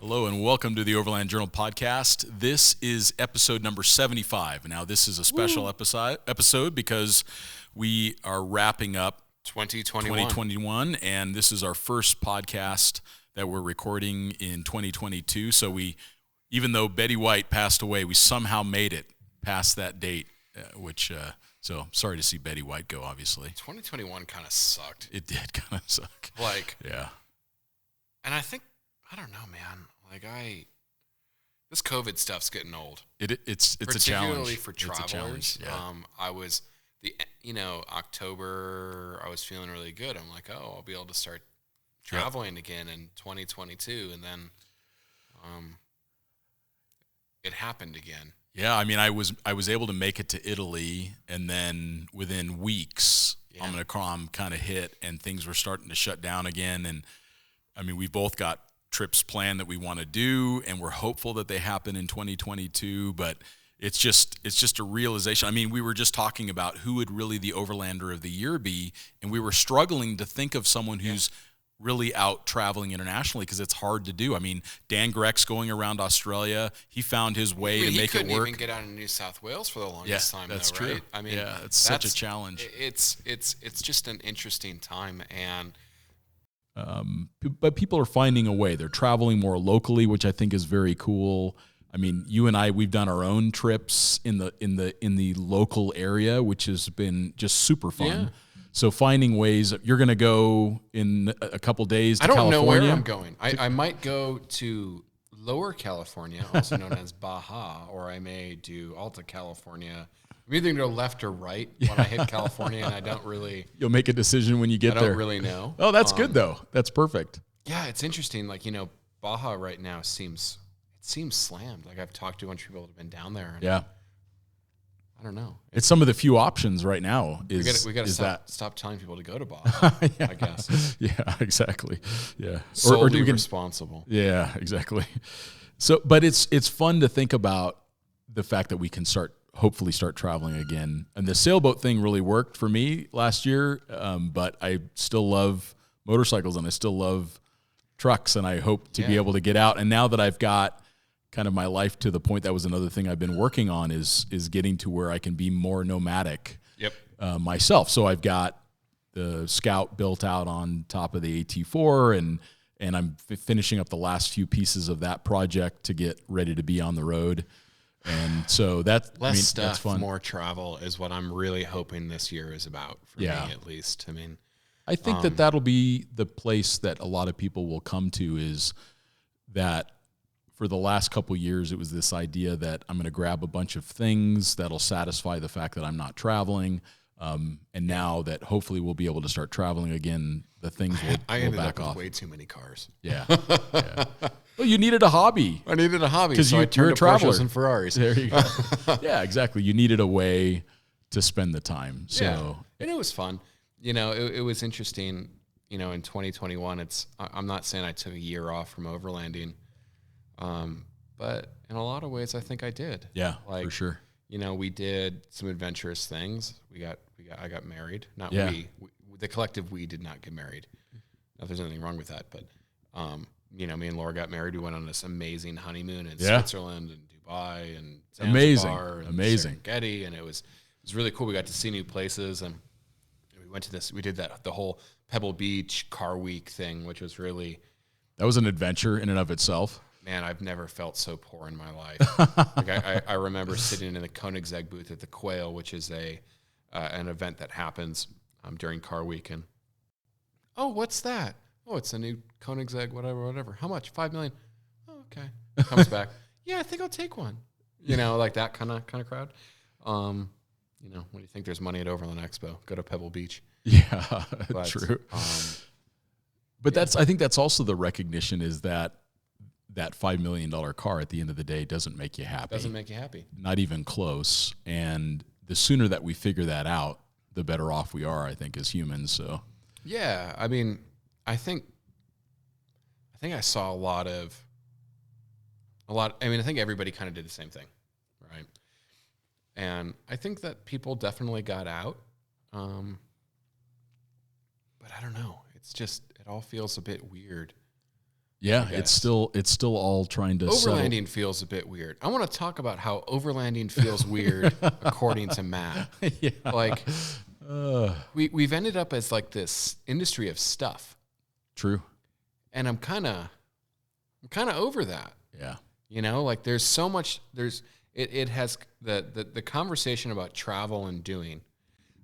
Hello and welcome to the Overland Journal podcast. This is episode number 75. Now this is a special episode because we are wrapping up 2021 and this is our first podcast that we're recording in 2022. So even though Betty White passed away, we somehow made it past that date, so sorry to see Betty White go, obviously. 2021 kind of sucked. It did kind of suck. Yeah. And I don't know, man. This COVID stuff's getting old. It's a challenge. Particularly for travelers. It's a challenge, yeah. October, I was feeling really good. I'm like, I'll be able to start traveling again in 2022. And then it happened again. Yeah, I mean, I was able to make it to Italy, and then within weeks, Omicron kind of hit, and things were starting to shut down again. And I mean, we've both got trips planned that we want to do, and we're hopeful that they happen in 2022. But it's just a realization. I mean, we were just talking about who would really the Overlander of the year be, and we were struggling to think of someone who's really out traveling internationally because it's hard to do. I mean, Dan Greck's going around Australia. He found his way to make it work. He couldn't even get out of New South Wales for the longest time. That's true. Right? I mean, it's such a challenge. It's just an interesting time, and but people are finding a way. They're traveling more locally, which I think is very cool. I mean, you and I, we've done our own trips in the local area, which has been just super fun. Yeah. So finding ways, you're going to go in a couple days to California. I don't know where I'm going. I might go to Lower California, also known as Baja, or I may do Alta California. I'm either going to go left or right when I hit California, and I don't really... You'll make a decision when you get there. I don't really know. Oh, that's good, though. That's perfect. Yeah, it's interesting. Baja right now seems slammed. I've talked to a bunch of people that have been down there. Yeah. I don't know. It's some of the few options right now. We got to stop telling people to go to Baja. I guess. Yeah, exactly. Yeah, solely responsible. Yeah, exactly. So, but it's fun to think about the fact that we can hopefully start traveling again. And the sailboat thing really worked for me last year. But I still love motorcycles and I still love trucks, and I hope to be able to get out. And now that I've got kind of my life to the point, that was another thing I've been working on is getting to where I can be more nomadic myself. So I've got the Scout built out on top of the AT4, and I'm finishing up the last few pieces of that project to get ready to be on the road. And so that's fun. More travel is what I'm really hoping this year is about for me, at least. I mean, I think that'll be the place that a lot of people will come to, is that for the last couple of years, it was this idea that I'm going to grab a bunch of things that'll satisfy the fact that I'm not traveling. And now that hopefully we'll be able to start traveling again, the things will back off. Way too many cars. Yeah. Well, you needed a hobby. I needed a hobby because you're a traveler. Porsches and Ferraris. There you go. Yeah, exactly. You needed a way to spend the time. So and it was fun. It was interesting. In 2021, I'm not saying I took a year off from overlanding. But in a lot of ways, I think I did. Yeah, for sure. We did some adventurous things. I got married. We, the collective we did not get married. Not there's anything wrong with that, but, me and Laura got married. We went on this amazing honeymoon in Switzerland and Dubai and Zanzibar and Serengeti, and it was really cool. We got to see new places, and we went to we did the whole Pebble Beach car week thing, which was really... That was an adventure in and of itself. Man, I've never felt so poor in my life. I remember sitting in the Koenigsegg booth at the Quail, which is an event that happens during Car Week. And, what's that? Oh, it's a new Koenigsegg, whatever. How much? $5 million. Oh, okay. Comes back. Yeah, I think I'll take one. That kind of crowd. When you think there's money at Overland Expo, go to Pebble Beach. Yeah, true. But I think that's also the recognition, is that $5 million car at the end of the day doesn't make you happy. Doesn't make you happy. Not even close. And the sooner that we figure that out, the better off we are, I think, as humans. So, yeah, I mean, I think I saw a lot. I mean, I think everybody kind of did the same thing, right? And I think that people definitely got out. But I don't know. It's just, it all feels a bit weird. Yeah, it's still all trying to overlanding feels a bit weird. I want to talk about how overlanding feels weird according to Matt. Yeah. Like we've ended up as like this industry of stuff. True. And I'm kind of over that. Yeah. You know, like there's so much, it has the conversation about travel and doing.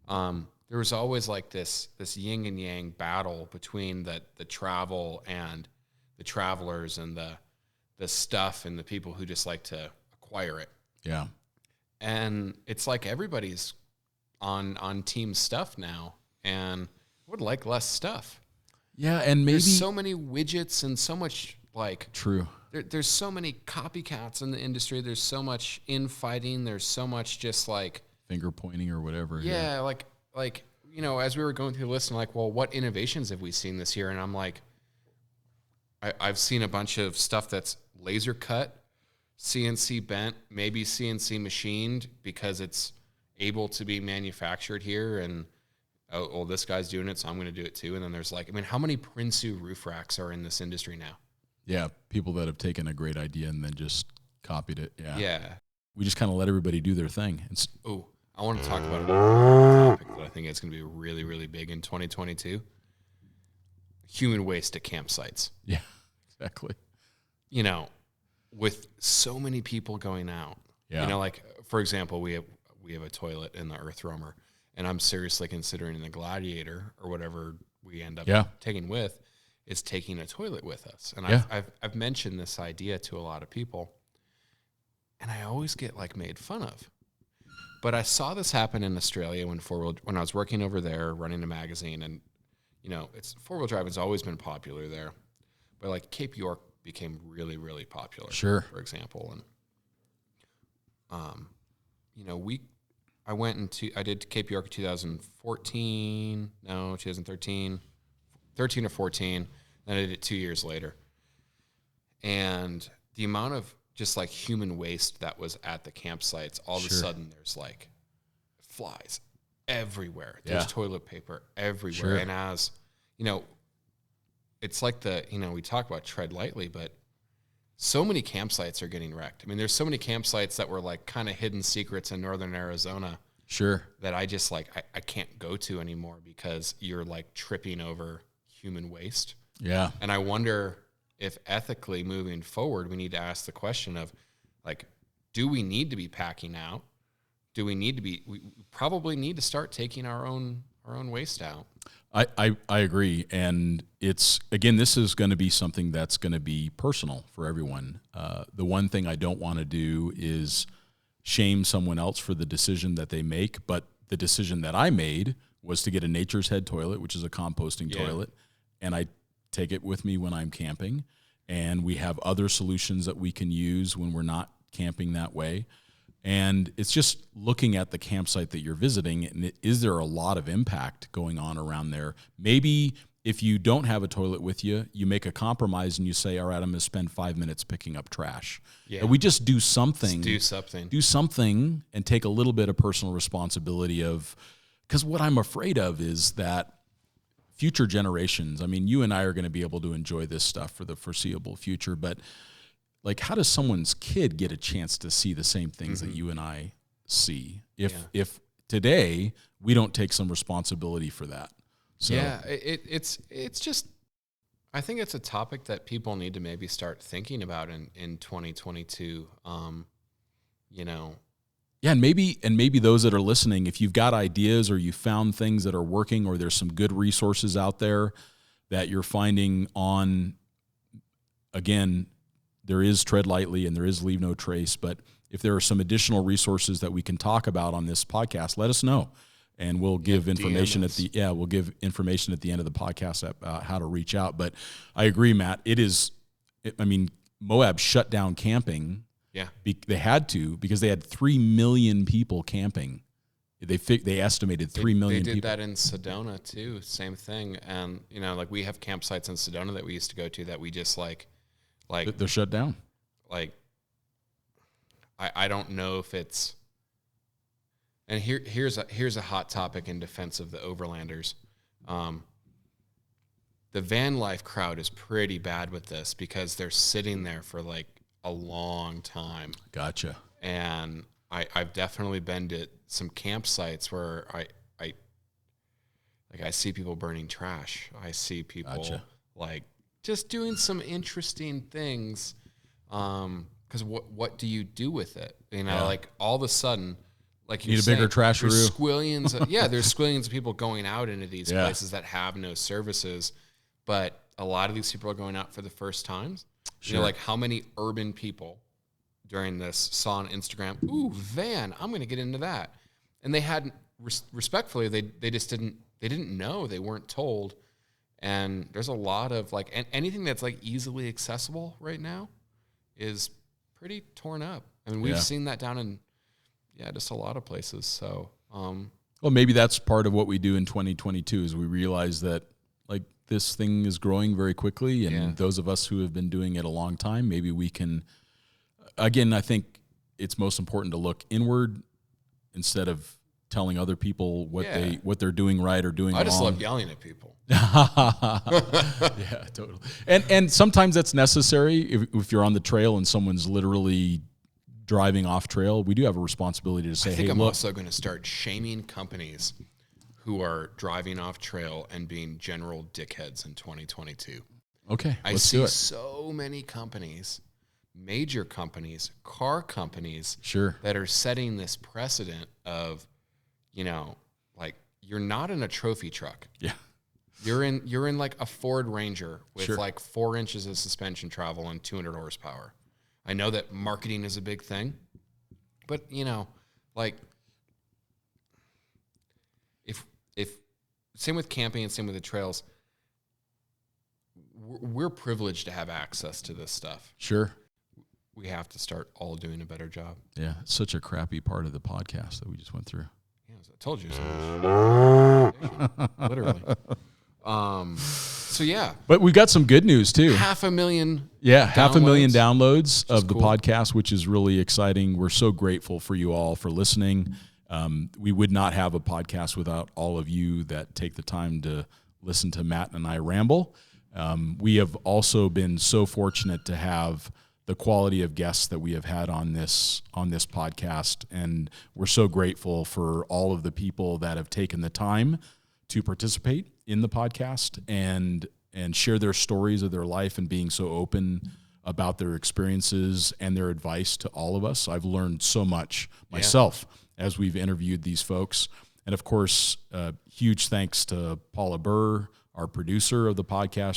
There was always like this yin and yang battle between the travel and the travelers and the stuff and the people who just like to acquire it. Yeah. And it's like everybody's on team stuff now, and I would like less stuff. Yeah, and maybe there's so many widgets and so much like true. There's so many copycats in the industry. There's so much infighting. There's so much just like finger pointing or whatever. Yeah, like you know, as we were going through the list, and like, well, what innovations have we seen this year? And I'm like, I've seen a bunch of stuff that's laser cut, CNC bent, maybe CNC machined because it's able to be manufactured here. And oh, this guy's doing it, so I'm going to do it too. And then there's like, I mean, how many Prinsu roof racks are in this industry now? Yeah, people that have taken a great idea and then just copied it. Yeah. Yeah. We just kind of let everybody do their thing. Oh, I want to talk about a topic that I think is going to be really, really big in 2022. Human waste at campsites. Yeah, exactly. You know, with so many people going out. Yeah. You know, like, for example, we have a toilet in the Earth Roamer, and I'm seriously considering the Gladiator or whatever we end up taking with is taking a toilet with us. And I've mentioned this idea to a lot of people, and I always get like made fun of. But I saw this happen in Australia when I was working over there running a magazine, and you know, four-wheel drive has always been popular there, but like Cape York became really, really popular. Sure. For example, and you know, I did Cape York in 2013, 13 or 14. Then I did it 2 years later. And the amount of just like human waste that was at the campsites, all of a sudden there's like flies everywhere. There's toilet paper everywhere. Sure. And as, you know, it's like we talk about tread lightly, but so many campsites are getting wrecked. I mean, there's so many campsites that were like kind of hidden secrets in northern Arizona. Sure. That I just like, I can't go to anymore because you're like tripping over human waste. Yeah. And I wonder if ethically moving forward, we need to ask the question of like, do we need to be packing out? We probably need to start taking our own waste out. I agree. And this is going to be something that's going to be personal for everyone. The one thing I don't want to do is shame someone else for the decision that they make. But the decision that I made was to get a Nature's Head toilet, which is a composting toilet. And I take it with me when I'm camping. And we have other solutions that we can use when we're not camping that way. And it's just looking at the campsite that you're visiting, and is there a lot of impact going on around there? Maybe if you don't have a toilet with you, you make a compromise and you say, all right, I'm going to spend 5 minutes picking up trash. Yeah. And we just do something. Do something. Do something and take a little bit of personal responsibility because what I'm afraid of is that future generations, I mean, you and I are going to be able to enjoy this stuff for the foreseeable future, but like, how does someone's kid get a chance to see the same things that you and I see if today we don't take some responsibility for that? So it's just, I think it's a topic that people need to maybe start thinking about in 2022. You know. Yeah, and maybe those that are listening, if you've got ideas or you found things that are working, or there's some good resources out there that you're finding on, again, there is Tread Lightly and there is Leave No Trace, but if there are some additional resources that we can talk about on this podcast, let us know, and we'll give information at the end of the podcast about how to reach out. But I agree, Matt. Moab shut down camping. Yeah, they had to because they had 3 million people camping. They estimated 3 million people. They did that in Sedona too. Same thing, and you know, like we have campsites in Sedona that we used to go to that we just like they're shut down. Like, I don't know if it's, and here's a hot topic in defense of the overlanders. the van life crowd is pretty bad with this because they're sitting there for like a long time. Gotcha. And I've definitely been to some campsites where I see people burning trash. I see people Gotcha. like just doing some interesting things. Because what do you do with it? You know, like all of a sudden, like you need a bigger trash there's roo. squillions. There's squillions of people going out into these places that have no services, but a lot of these people are going out for the first times. Sure. You know, like how many urban people during this saw on Instagram, ooh, van, I'm going to get into that. And they hadn't, respectfully, they just didn't know, they weren't told. And there's a lot of like, anything that's like easily accessible right now is pretty torn up. I mean, we've seen that down in, just a lot of places. So, well, maybe that's part of what we do in 2022 is we realize that like this thing is growing very quickly, and those of us who have been doing it a long time, maybe we can, again, I think it's most important to look inward instead of telling other people what they're doing right or doing wrong. I just love yelling at people. Yeah, totally. And sometimes that's necessary if you're on the trail and someone's literally driving off trail. We do have a responsibility to say, I think hey, I'm look. also going to start shaming companies who are driving off trail and being general dickheads in 2022. Okay, I let's see do it. so many companies, major companies, car companies, Sure, that are setting this precedent of, you know, like you're not in a trophy truck. Yeah. You're in like a Ford Ranger with like 4 inches of suspension travel and 200 horsepower. I know that marketing is a big thing, but you know, like if same with camping and same with the trails, we're privileged to have access to this stuff. Sure. We have to start all doing a better job. Yeah, it's such a crappy part of the podcast that we just went through. Yeah, I told you so. Literally. So yeah, but we've got some good news too. 500,000. Yeah, 500,000 downloads of the cool. podcast, which is really exciting. We're so grateful for you all for listening. We would not have a podcast without all of you that take the time to listen to Matt and I ramble. We have also been so fortunate to have the quality of guests that we have had on this podcast, and we're so grateful for all of the people that have taken the time to participate in the podcast and share their stories of their life and being so open about their experiences and their advice to all of us. I've learned so much myself as we've interviewed these folks. And of course, huge thanks to Paula Burr, our producer of the podcast.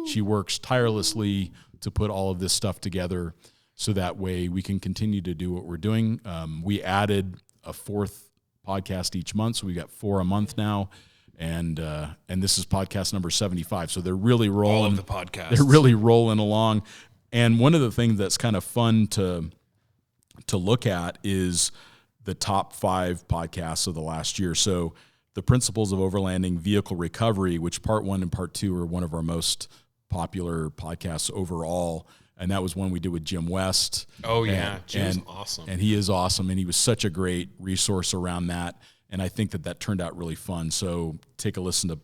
She works tirelessly to put all of this stuff together so that way we can continue to do what we're doing. We added a 4th podcast each month, so we got 4 a month now. And this is podcast number 75. So they're really rolling. All of the podcasts. They're really rolling along. And one of the things that's kind of fun to look at is the top 5 podcasts of the last year. So the Principles of Overlanding Vehicle Recovery, which part 1 and part 2 are one of our most popular podcasts overall. And that was one we did with Jim West. Oh, yeah. Jim's awesome. And he is awesome. And he was such a great resource around that. And I think that turned out really fun. So take a listen to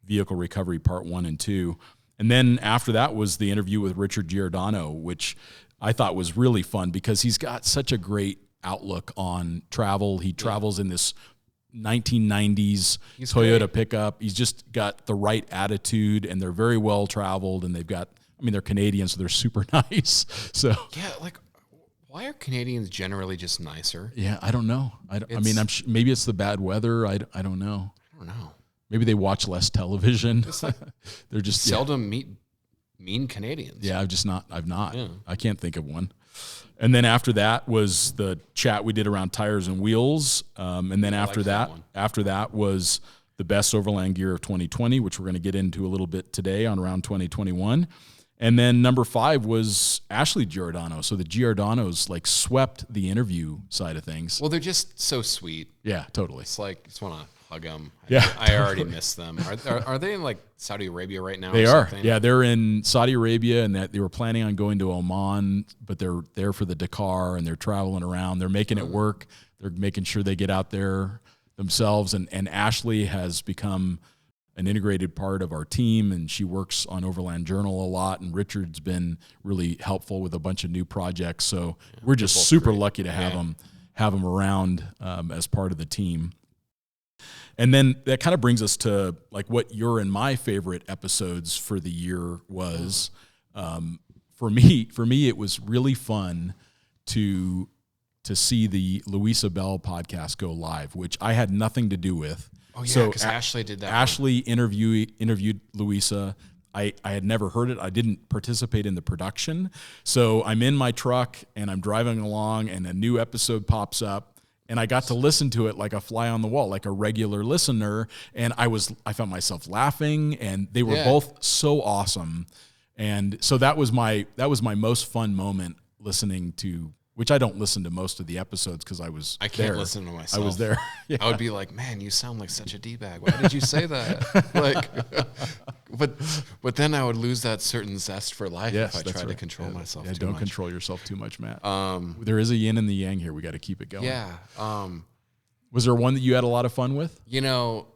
Vehicle Recovery Part 1 and 2. And then after that was the interview with Richard Giordano, which I thought was really fun because he's got such a great outlook on travel. He travels in this 1990s Toyota pickup. He's just got the right attitude, and they're very well traveled, and they're Canadian, so they're super nice. So yeah, like why are Canadians generally just nicer? Yeah, I don't know. Maybe it's the bad weather. I don't know. I don't know. Maybe they watch less television. They're just seldom meet mean Canadians. Yeah, I've not. Yeah. I can't think of one. And then after that was the chat we did around tires and wheels. And then after that was the best overland gear of 2020, which we're going to get into a little bit today on around 2021. And then number 5 was Ashley Giordano. So the Giordanos like swept the interview side of things. Well, they're just so sweet. Yeah, totally. It's like, I just want to hug them. Yeah, I already miss them. Are they in like Saudi Arabia right now? They are. Yeah, they're in Saudi Arabia, and that they were planning on going to Oman, but they're there for the Dakar, and they're traveling around. They're making it work. They're making sure they get out there themselves. And Ashley has become an integrated part of our team, and she works on Overland Journal a lot, and Richard's been really helpful with a bunch of new projects. So we're just super lucky to have them around as part of the team. And then that kind of brings us to like what your and my favorite episodes for the year was. For me, it was really fun to see the Louisa Bell podcast go live, which I had nothing to do with. Oh yeah, because Ashley did that. Ashley interviewed Louisa. I had never heard it. I didn't participate in the production. So I'm in my truck and I'm driving along and a new episode pops up. And I got to listen to it like a fly on the wall, like a regular listener. And I found myself laughing, and they were both so awesome. And so that was my most fun moment listening to, which I don't listen to most of the episodes because I can't listen to myself. I was there. Yeah. I would be like, man, you sound like such a D-bag. Why did you say that? Like, but then I would lose that certain zest for life if I tried to control myself too much. Don't control yourself too much, Matt. There is a yin and the yang here. We got to keep it going. Yeah. Was there one that you had a lot of fun with? You know,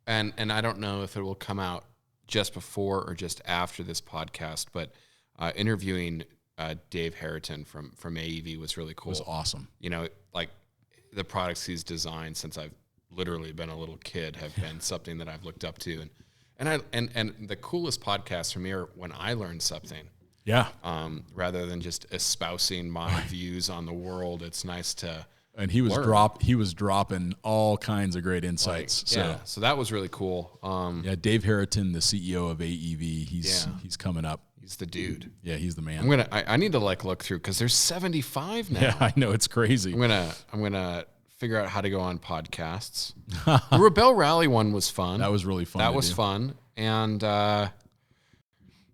and I don't know if it will come out just before or just after this podcast, but interviewing Dave Harriton from AEV was really cool. It was awesome. You know, like the products he's designed since I've literally been a little kid have been something that I've looked up to, and the coolest podcasts for me are when I learn something. Yeah. Rather than just espousing my views on the world, it's nice to. And he was dropping all kinds of great insights. So that was really cool. Dave Harriton, the CEO of AEV, he's coming up. He's the dude. Yeah, he's the man. I need to like look through because there's 75 now. Yeah, I know, it's crazy. I'm gonna figure out how to go on podcasts. The Rebel Rally one was fun. That was really fun. That was fun, and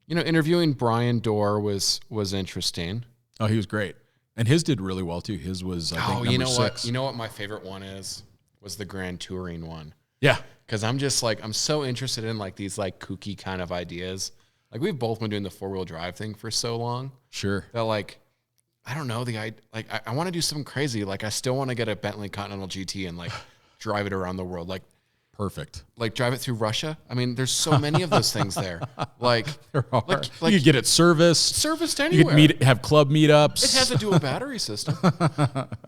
interviewing Brian Dorr was interesting. Oh, he was great. And his did really well too. His was, I think, number 6. You know what my favorite one was the Grand Touring one. Yeah. Because I'm just like, I'm so interested in like these like kooky kind of ideas. Like we've both been doing the 4-wheel drive thing for so long. Sure. That like, I don't know, I want to do something crazy. Like I still want to get a Bentley Continental GT and like drive it around the world. Like, perfect. Like drive it through Russia. I mean, there's so many of those things there. Like, there are. Like you could get it serviced anywhere. You could have club meetups. It has a dual battery system.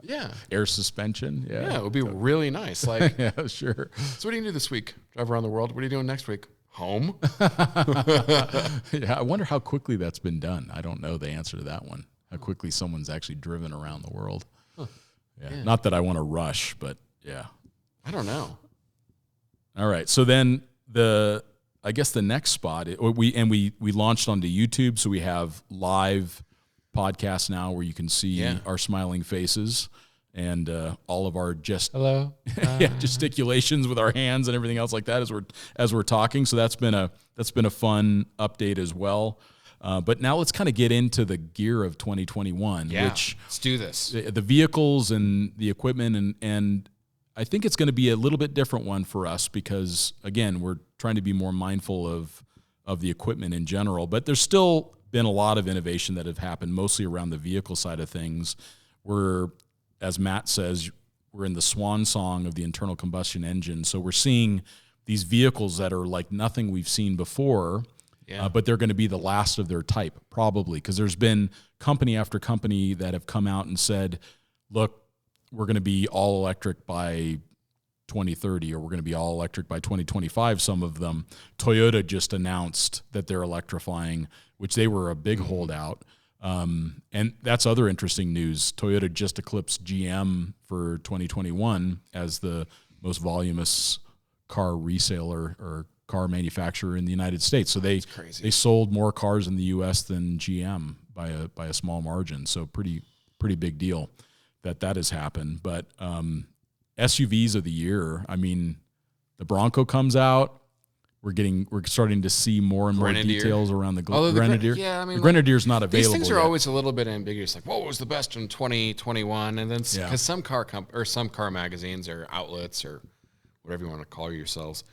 Yeah. Air suspension. Yeah. It would be really nice. Like, yeah, sure. So what do you do this week? Drive around the world. What are you doing next week? Home. Yeah. I wonder how quickly that's been done. I don't know the answer to that one. How quickly someone's actually driven around the world. Huh. Yeah. Not that I want to rush, but yeah. I don't know. All right. So then I guess the next spot we launched onto YouTube, so we have live podcasts now where you can see our smiling faces and all of our gesticulations with our hands and everything else like that as we're talking. So that's been a fun update as well. But now let's kind of get into the gear of 2021, which let's do this. The vehicles and the equipment and I think it's going to be a little bit different one for us because, again, we're trying to be more mindful of the equipment in general. But there's still been a lot of innovation that have happened, mostly around the vehicle side of things. We're, as Matt says, we're in the swan song of the internal combustion engine. So we're seeing these vehicles that are like nothing we've seen before, but they're going to be the last of their type, probably, because there's been company after company that have come out and said, look, we're going to be all electric by 2030, or we're going to be all electric by 2025, some of them. Toyota just announced that they're electrifying, which they were a big holdout. And that's other interesting news. Toyota just eclipsed GM for 2021 as the most voluminous car reseller or car manufacturer in the United States. So they sold more cars in the U.S. than GM by a small margin. So pretty big deal that has happened. But SUVs of the year, I mean, the Bronco comes out. We're starting to see more and more details around the Grenadier. The Grenadier's not available. These things are yet. Always a little bit ambiguous. Like, what was the best in 2021? And then because some car magazines or outlets or whatever you want to call yourselves,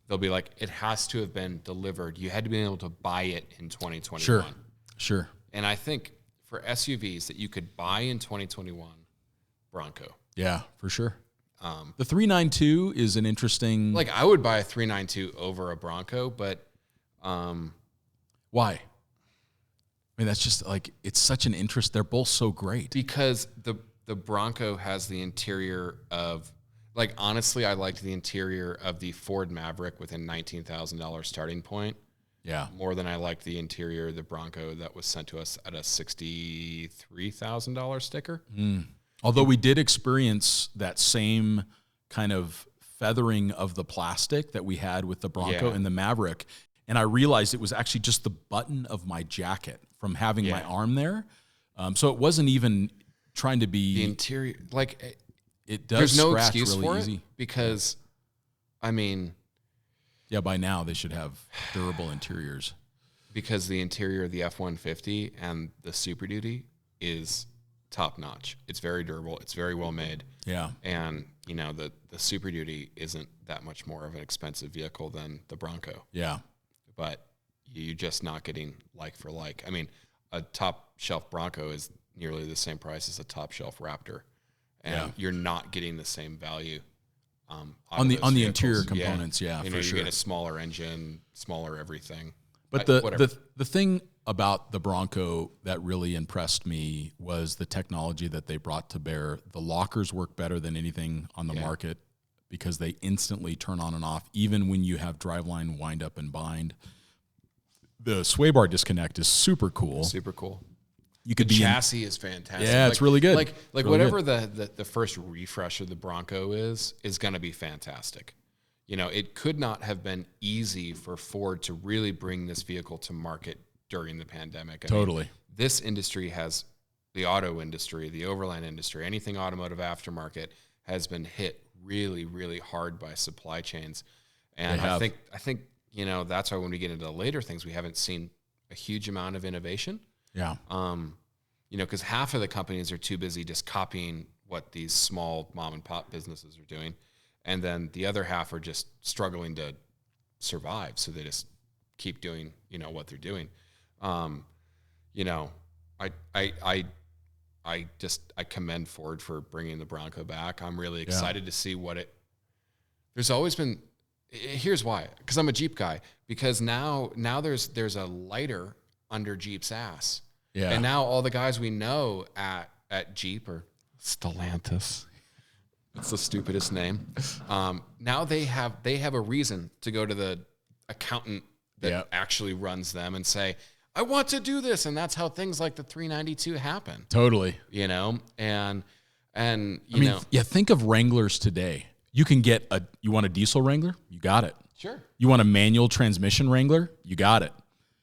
they'll be like, it has to have been delivered. You had to be able to buy it in 2021. Sure. And I think for SUVs that you could buy in 2021, Bronco. Yeah, for sure. The 392 is an interesting. Like I would buy a 392 over a Bronco, but why? I mean, that's just like it's such an interest. They're both so great because the Bronco has the interior of. Like, honestly, I liked the interior of the Ford Maverick with a $19,000 starting point. Yeah. More than I liked the interior of the Bronco that was sent to us at a $63,000 sticker. Although we did experience that same kind of feathering of the plastic that we had with the Bronco and the Maverick. And I realized it was actually just the button of my jacket from having my arm there. So it wasn't even trying to be... The interior, like... It does There's no scratch excuse really for easy. it because, I mean... Yeah, by now they should have durable interiors. Because the interior of the F-150 and the Super Duty is top-notch. It's very durable. It's very well made. Yeah. And, you know, the Super Duty isn't that much more of an expensive vehicle than the Bronco. Yeah. But you're just not getting like for like. I mean, a top-shelf Bronco is nearly the same price as a top-shelf Raptor. And you're not getting the same value on the interior components. Yeah, you know, you get a smaller engine, smaller everything. But the thing about the Bronco that really impressed me was the technology that they brought to bear. The lockers work better than anything on the market because they instantly turn on and off, even when you have driveline wind up and bind. The sway bar disconnect is super cool. Super cool. You could the chassis is fantastic. Yeah, it's really good. Like really whatever good. the first refresh of the Bronco is going to be fantastic. You know, it could not have been easy for Ford to really bring this vehicle to market during the pandemic. I mean, this industry has, the auto industry, the overland industry, anything automotive aftermarket has been hit really, really hard by supply chains. And I think, you know, that's why when we get into the later things, we haven't seen a huge amount of innovation. Yeah. You know, because half of the companies are too busy just copying what these small mom and pop businesses are doing. And then the other half are just struggling to survive. So they just keep doing, you know, what they're doing. You know, I commend Ford for bringing the Bronco back. I'm really excited to see there's always been, here's why, because I'm a Jeep guy, because now there's a lighter under Jeep's ass. Yeah. And now all the guys we know at Jeep are Stellantis. That's the stupidest name. Now they have a reason to go to the accountant that actually runs them and say, I want to do this. And that's how things like the 392 happen. Totally. You know, and you know. Yeah, think of Wranglers today. You can get you want a diesel Wrangler? You got it. Sure. You want a manual transmission Wrangler? You got it.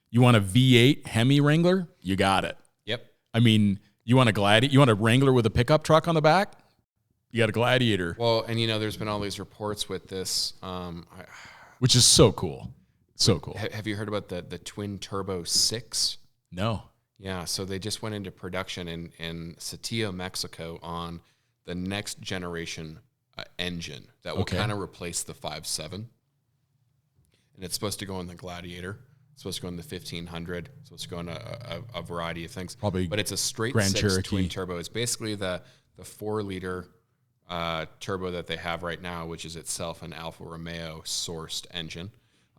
You want a V8 Hemi Wrangler? You got it. Yep. I mean, you want a Wrangler with a pickup truck on the back? You got a Gladiator. Well, and you know, there's been all these reports with this. Which is so cool. So cool. Have you heard about the twin turbo 6? No. Yeah, so they just went into production in Saltillo, Mexico on the next generation engine that will kind of replace the 5.7. And it's supposed to go in the Gladiator. It's supposed to go in the 1500. It's supposed to go in a variety of things. Probably, but it's a straight Grand 6 Cherokee. Twin turbo. It's basically the 4-liter turbo that they have right now, which is itself an Alfa Romeo sourced engine,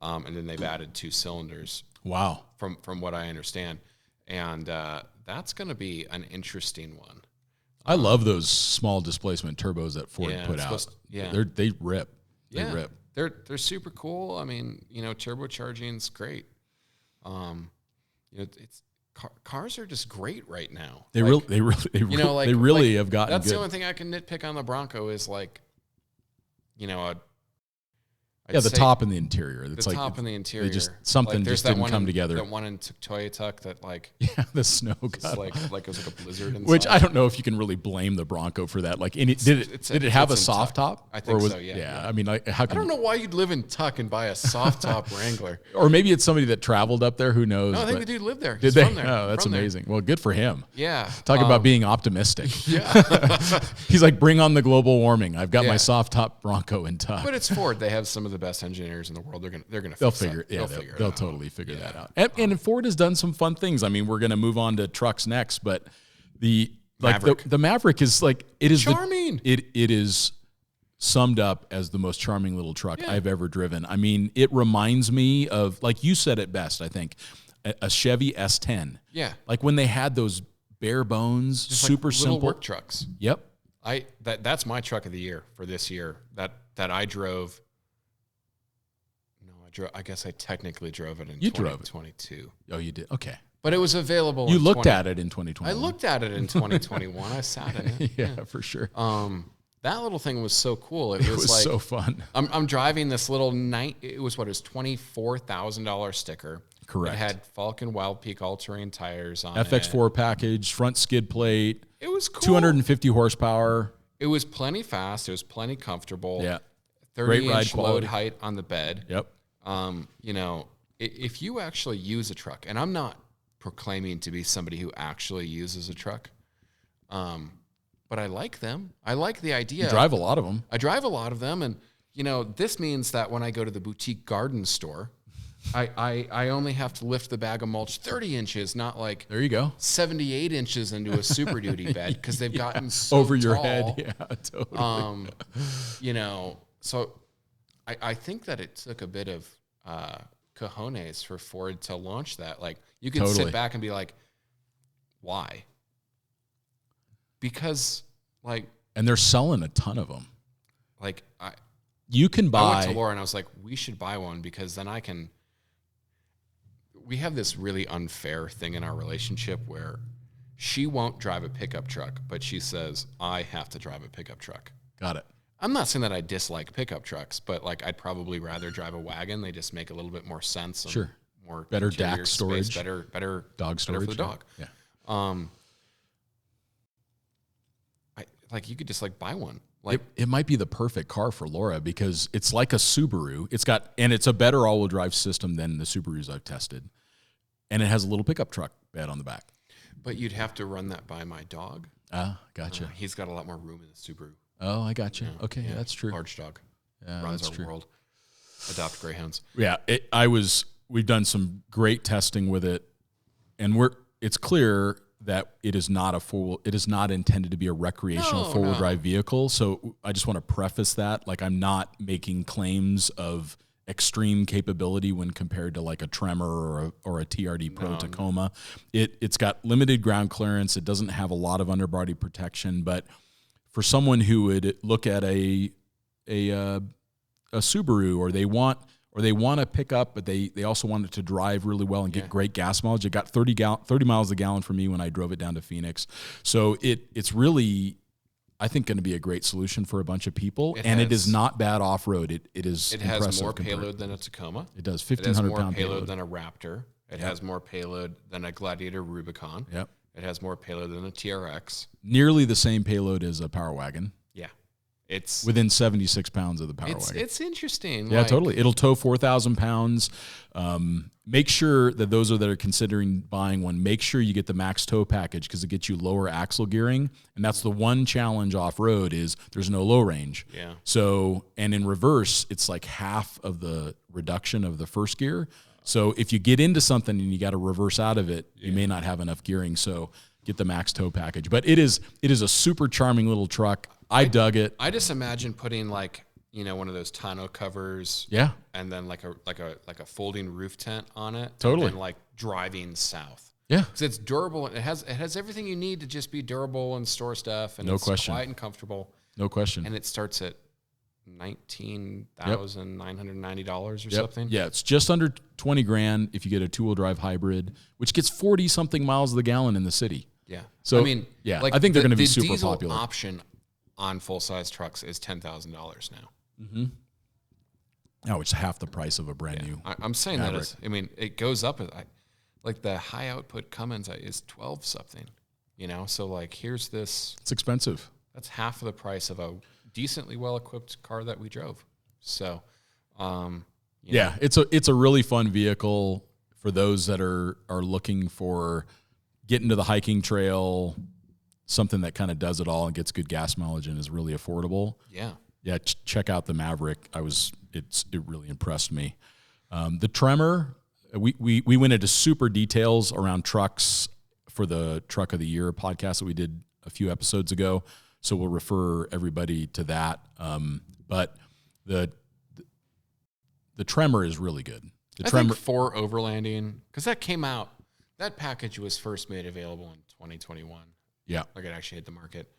and then they've added 2 cylinders. Wow! From what I understand, and that's going to be an interesting one. I love those small displacement turbos that Ford put out. They rip. They rip. They're super cool. I mean, you know, turbocharging's great. You know, cars are just great right now. They really have gotten. That's good. the only thing I can nitpick on the Bronco is like, you know, the top and the interior. The top and the interior. Something just didn't come together. That one in Toyota that like the snow got like it was like a blizzard inside. Which I don't know if you can really blame the Bronco for that. Like, did it have a soft top? I think so. Yeah. I mean, like, I don't know why you'd live in Tuck and buy a soft top Wrangler. Or maybe it's somebody that traveled up there. Who knows? No, I think the dude lived there. Did they? Oh, that's amazing. Well, good for him. Yeah. Talk about being optimistic. Yeah. He's like, bring on the global warming. I've got my soft top Bronco in Tuck. But it's Ford. They have some of the best engineers in the world. They'll figure they'll totally figure that out. And Ford has done some fun things. I mean, we're going to move on to trucks next, but the Maverick is like, it is charming. It is summed up as the most charming little truck I've ever driven. I mean, it reminds me of, like you said it best, I think, a Chevy S10. Yeah. Like when they had those bare bones, just super like little simple work trucks. Yep. That's my truck of the year for this year. That I drove. No, I guess I technically drove it in 2022. Oh, you did? Okay. But it was available. You looked at it in 2021. I looked at it in 2021. I sat in it. Yeah, for sure. That little thing was so cool. It was like, so fun. I'm driving this little it was $24,000 sticker. Correct. It had Falcon Wild Peak all-terrain tires on FX4 package, front skid plate. It was cool. 250 horsepower. It was plenty fast. It was plenty comfortable. Yeah. 30-inch load height on the bed. Yep. You know, if you actually use a truck, and I'm not proclaiming to be somebody who actually uses a truck, but I like them. I like the idea. You drive a lot of them. I drive a lot of them, and you know, this means that when I go to the boutique garden store, I only have to lift the bag of mulch 30 inches, not like there you go 78 inches into a Super Duty bed because they've gotten so over your tall. head. Yeah, totally. You know, so I think that it took a bit of cojones for Ford to launch that. Like, you could sit back and be like, why? Because, like... And they're selling a ton of them. Like, you can buy... I went to Laura and I was like, we should buy one because then I can... We have this really unfair thing in our relationship where she won't drive a pickup truck, but she says, I have to drive a pickup truck. Got it. I'm not saying that I dislike pickup trucks, but like I'd probably rather drive a wagon. They just make a little bit more sense. Sure. More better DAC storage. Better dog storage. Better for the dog. Yeah. Like you could just like buy one. Like it might be the perfect car for Laura because it's like a Subaru. It's a better all-wheel drive system than the Subarus I've tested. And it has a little pickup truck bed on the back. But you'd have to run that by my dog. Gotcha. He's got a lot more room in the Subaru. Oh, I got you. Okay, yeah, that's true. Large dog. Yeah, runs that's our true. world. Adopt greyhounds. Yeah, we've done some great testing with it, and it's clear that it is not intended to be a recreational four-wheel drive vehicle. So I just want to preface that. Like, I'm not making claims of extreme capability when compared to like a Tremor or a TRD Pro Tacoma. It's got limited ground clearance. It doesn't have a lot of underbody protection, but for someone who would look at a Subaru or they want to pick up, but they also want it to drive really well and get great gas mileage. It got 30 miles a gallon for me when I drove it down to Phoenix. So it's really, I think, going to be a great solution for a bunch of people. It is not bad off-road. It has more payload than a Tacoma. It does, 1,500 pound payload than a Raptor. It has more payload than a Gladiator Rubicon. Yep. It has more payload than a TRX. Nearly the same payload as a Power Wagon. Yeah. It's within 76 pounds of the Power Wagon. It's interesting. Yeah, totally. It'll tow 4,000 pounds. Make sure that those that are considering buying one, make sure you get the max tow package because it gets you lower axle gearing. And that's the one challenge off-road is there's no low range. Yeah. So, and in reverse, it's like half of the reduction of the first gear. So if you get into something and you got to reverse out of it, you may not have enough gearing. So get the max tow package. But it is a super charming little truck. I dug it. I just imagine putting like, you know, one of those tonneau covers. Yeah. And then like a folding roof tent on it. Totally. And like driving south. Yeah. Because it's durable and it has everything you need to just be durable and store stuff. And no it's question. Quiet and comfortable. No question. And it starts at $19,990 or something. Yeah, it's just under 20 grand if you get a two-wheel drive hybrid, which gets 40 something miles to the gallon in the city. Yeah. So I mean, yeah, like I think they're going to be the super diesel popular. Option on full-size trucks is $10,000 now. Mm-hmm. Oh, it's half the price of a brand new. I'm saying Maverick. I mean, it goes up. Like the high output Cummins is 12 something. You know, so like here's this. It's expensive. That's half of the price of a decently well-equipped car that we drove. So, yeah, it's a really fun vehicle for those that are looking for getting to the hiking trail, something that kind of does it all and gets good gas mileage and is really affordable. Yeah. Yeah, check out the Maverick. It really impressed me. The Tremor, we went into super details around trucks for the Truck of the Year podcast that we did a few episodes ago. So we'll refer everybody to that. But the Tremor is really good. I think for overlanding, because that package was first made available in 2021. Yeah. Like it actually hit the market.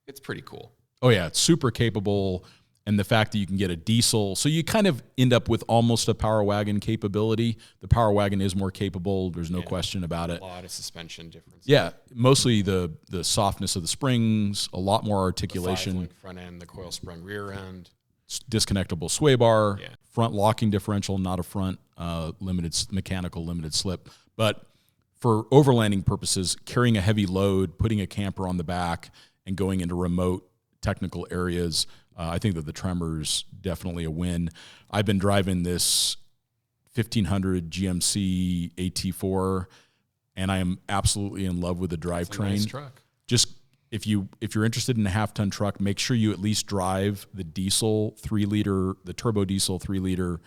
It's pretty cool. Oh yeah, it's super capable. And the fact that you can get a diesel, so you kind of end up with almost a Power Wagon capability. The Power Wagon is more capable. There's no question about it. A lot of suspension differences. Yeah, mostly the softness of the springs, a lot more articulation. The 5-link front end, the coil sprung rear end. Disconnectable sway bar, front locking differential, not a front mechanical limited slip. But for overlanding purposes, carrying a heavy load, putting a camper on the back, and going into remote technical areas, I think that the Tremor's definitely a win. I've been driving this 1500 GMC AT4, and I am absolutely in love with the drivetrain. Nice truck. Just if you're interested in a half-ton truck, make sure you at least drive the diesel 3-liter, the turbo diesel 3-liter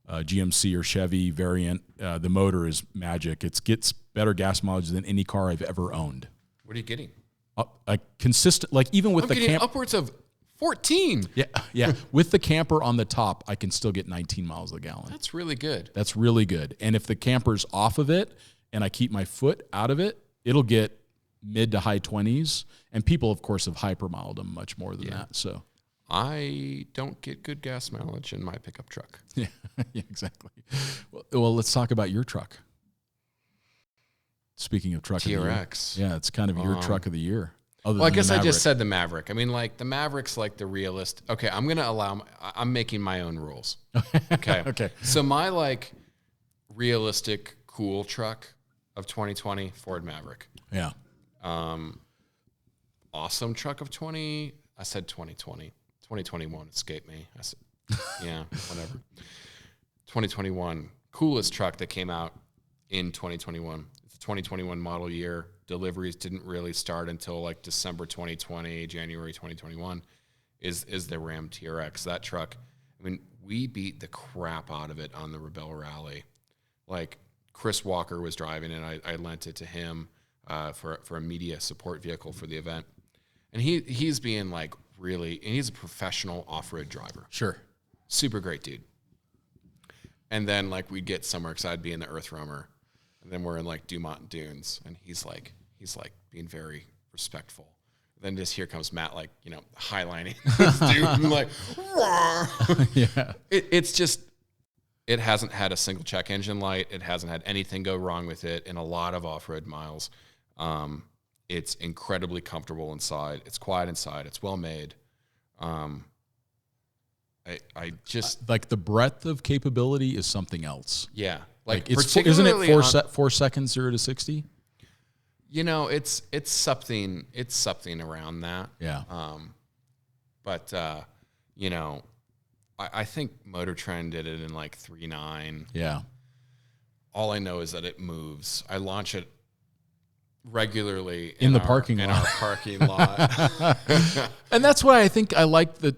GMC or Chevy variant. The motor is magic. It gets better gas mileage than any car I've ever owned. What are you getting? Consistent, like even with I'm getting upwards of 14. Yeah. With the camper on the top, I can still get 19 miles a gallon. That's really good. That's really good. And if the camper's off of it and I keep my foot out of it, it'll get mid to high 20s. And people, of course, have hypermiled them much more than that. So I don't get good gas mileage in my pickup truck. Yeah, exactly. Well, let's talk about your truck. Speaking of truck TRX. Of the year. Yeah, it's kind of your truck of the year. Well, I guess I just said the Maverick. I mean, like the Maverick's like the realist. Okay, I'm making my own rules. Okay. Okay. So my like realistic cool truck of 2020, Ford Maverick. Yeah. Awesome truck of 20. I said 2020. 2021 escaped me. I said, yeah, whatever. 2021, coolest truck that came out in 2021. It's a 2021 model year. Deliveries didn't really start until like December 2020, January 2021, is the Ram TRX. That truck, I mean, we beat the crap out of it on the Rebel Rally. Like Chris Walker was driving and I lent it to him for a media support vehicle for the event. And he's being like really, and he's a professional off-road driver. Sure. Super great dude. And then like we'd get somewhere because I'd be in the Earth Roamer. And then we're in like Dumont Dunes, and he's like being very respectful. Then just here comes Matt, like, you know, highlining this dude, and like, yeah. It's just, it hasn't had a single check engine light. It hasn't had anything go wrong with it in a lot of off-road miles. It's incredibly comfortable inside. It's quiet inside. It's well made. I just like the breadth of capability is something else. Yeah. Like isn't it 4 seconds 0 to 60? You know, it's something around that. Yeah. But you know, I think Motor Trend did it in like 3.9. Yeah. All I know is that it moves. I launch it regularly in our parking lot. And that's why I think I like the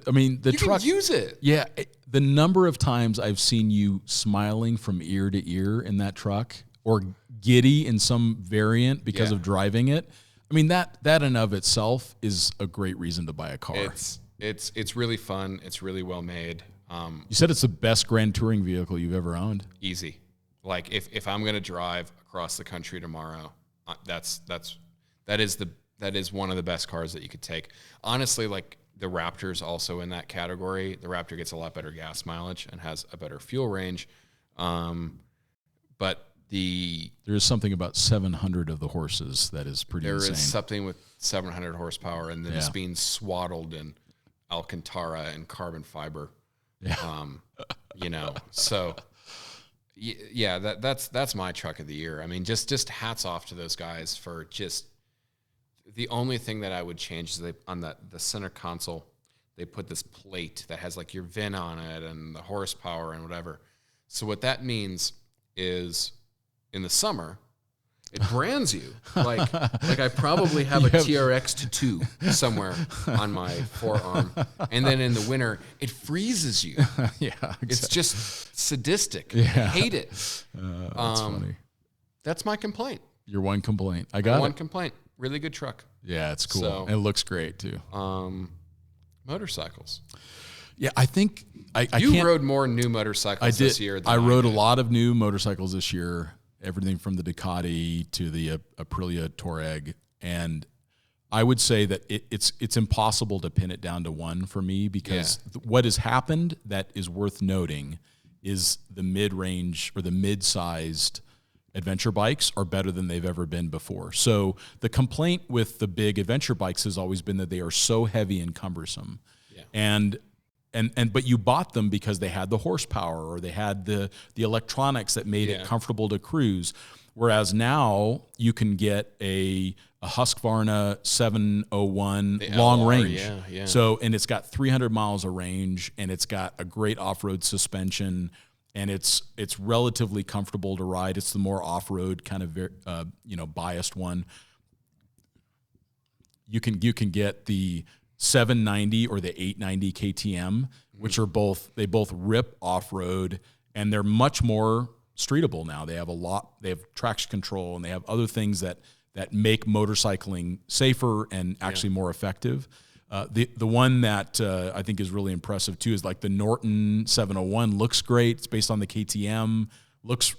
truck. Can use it. Yeah. The number of times I've seen you smiling from ear to ear in that truck, or giddy in some variant because of driving it. I mean, that in and of itself is a great reason to buy a car. It's really fun. It's really well made. You said it's the best Grand Touring vehicle you've ever owned. Easy. Like if I'm going to drive across the country tomorrow, that is one of the best cars that you could take. Honestly, like the Raptor's also in that category. The Raptor gets a lot better gas mileage and has a better fuel range. But there is something about 700 of the horses that is pretty insane. There is something with 700 horsepower and then just being swaddled in Alcantara and carbon fiber. Yeah. You know, so yeah, that's my truck of the year. I mean, just hats off to those guys for just, the only thing that I would change is on the center console, they put this plate that has like your VIN on it and the horsepower and whatever. So what that means is in the summer, it brands you. Like I probably have a TRX 2 somewhere on my forearm. And then in the winter, it freezes you. Yeah, exactly. It's just sadistic. I hate it. That's funny. That's my complaint. Your one complaint. I got one complaint. really good truck. Yeah, it's cool. So, and it looks great too. Motorcycles. Yeah, I think I You rode more new motorcycles this year than I rode did. a lot of new motorcycles this year, everything from the Ducati to the Aprilia Touareg. And I would say that it's impossible to pin it down to one for me, because what has happened that is worth noting is the mid-range or the mid-sized adventure bikes are better than they've ever been before. So the complaint with the big adventure bikes has always been that they are so heavy and cumbersome. Yeah. But you bought them because they had the horsepower or they had the electronics that made it comfortable to cruise. Whereas now you can get a Husqvarna 701 long range. So, and it's got 300 miles of range, and it's got a great off-road suspension, and it's relatively comfortable to ride. It's the more off-road kind of biased one. You can get the 790 or the 890 KTM, which are both rip off-road, and they're much more streetable now. They have traction control, and they have other things that make motorcycling safer and actually more effective. The one that I think is really impressive too is like the Norton 701. Looks great. It's based on the KTM. Looks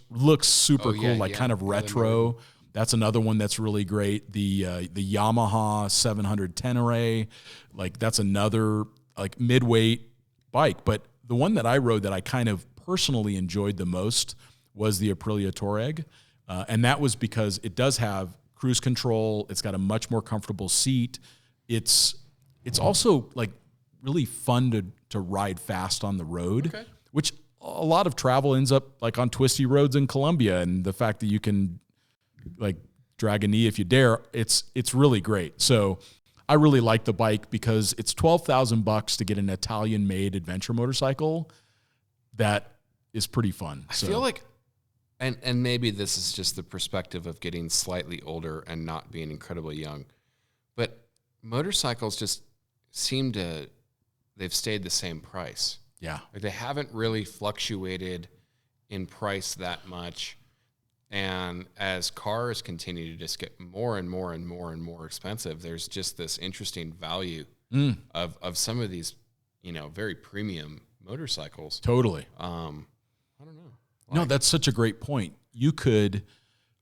super cool, kind of retro. That's another one that's really great. The Yamaha 710 array, like that's another like mid-weight bike. But the one that I rode that I kind of personally enjoyed the most was the Aprilia Touareg, and that was because it does have cruise control. It's got a much more comfortable seat. It's also like really fun to ride fast on the road, which a lot of travel ends up like on twisty roads in Colombia, and the fact that you can like drag a knee if you dare, it's really great. So I really like the bike because it's $12,000 to get an Italian-made adventure motorcycle that is pretty fun. I feel like, and maybe this is just the perspective of getting slightly older and not being incredibly young, but motorcycles just they've stayed the same price. Yeah. Like they haven't really fluctuated in price that much. And as cars continue to just get more and more and more and more expensive, there's just this interesting value of some of these, very premium motorcycles. Totally. I don't know. No, that's such a great point. You could,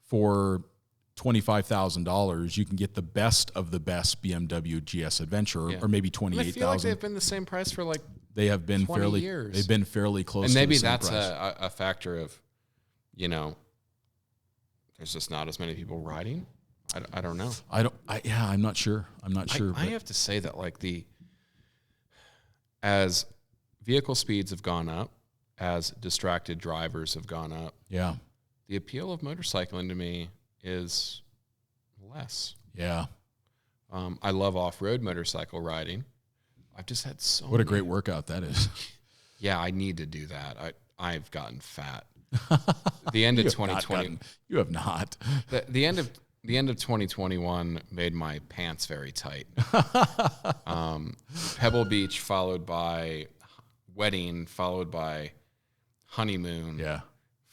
for $25,000, you can get the best of the best BMW GS Adventure, or maybe $28,000. I feel like they've been the same price for like they have been 20 fairly years. They've been fairly close. And maybe to the same that's price. a factor of, there's just not as many people riding. I don't know. I'm not sure. I have to say that as vehicle speeds have gone up, as distracted drivers have gone up, the appeal of motorcycling to me is less. Yeah. I love off-road motorcycle riding. I've just had What a great workout that is. Yeah, I need to do that. I've gotten fat. The end of 2020. You have not. The end of 2021 made my pants very tight. Pebble Beach, followed by wedding, followed by honeymoon. Yeah.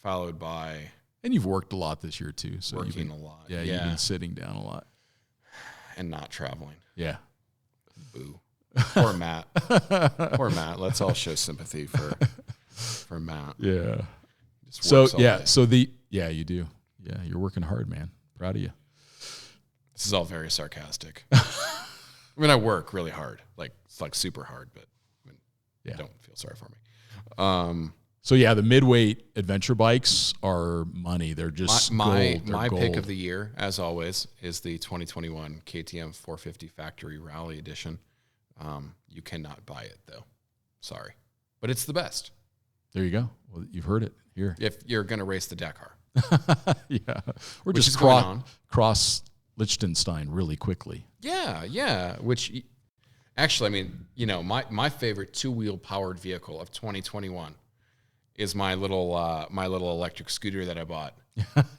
Followed by. And you've worked a lot this year too. So working a lot. Yeah, you've been sitting down a lot. And not traveling. Yeah. Boo. Poor Matt. Poor Matt. Let's all show sympathy for Matt. Yeah. So you do. Yeah, you're working hard, man. Proud of you. This is all very sarcastic. I mean, I work really hard, it's super hard, but don't feel sorry for me. So the midweight adventure bikes are money. They're just my gold. pick of the year, as always, is the 2021 KTM 450 Factory Rally Edition. You cannot buy it though. Sorry, but it's the best. There you go. Well, you've heard it here. If you're going to race the Dakar. Yeah. Or Which just cross Liechtenstein really quickly. Yeah. Which actually, I mean, my favorite two-wheel powered vehicle of 2021 is my little electric scooter that I bought.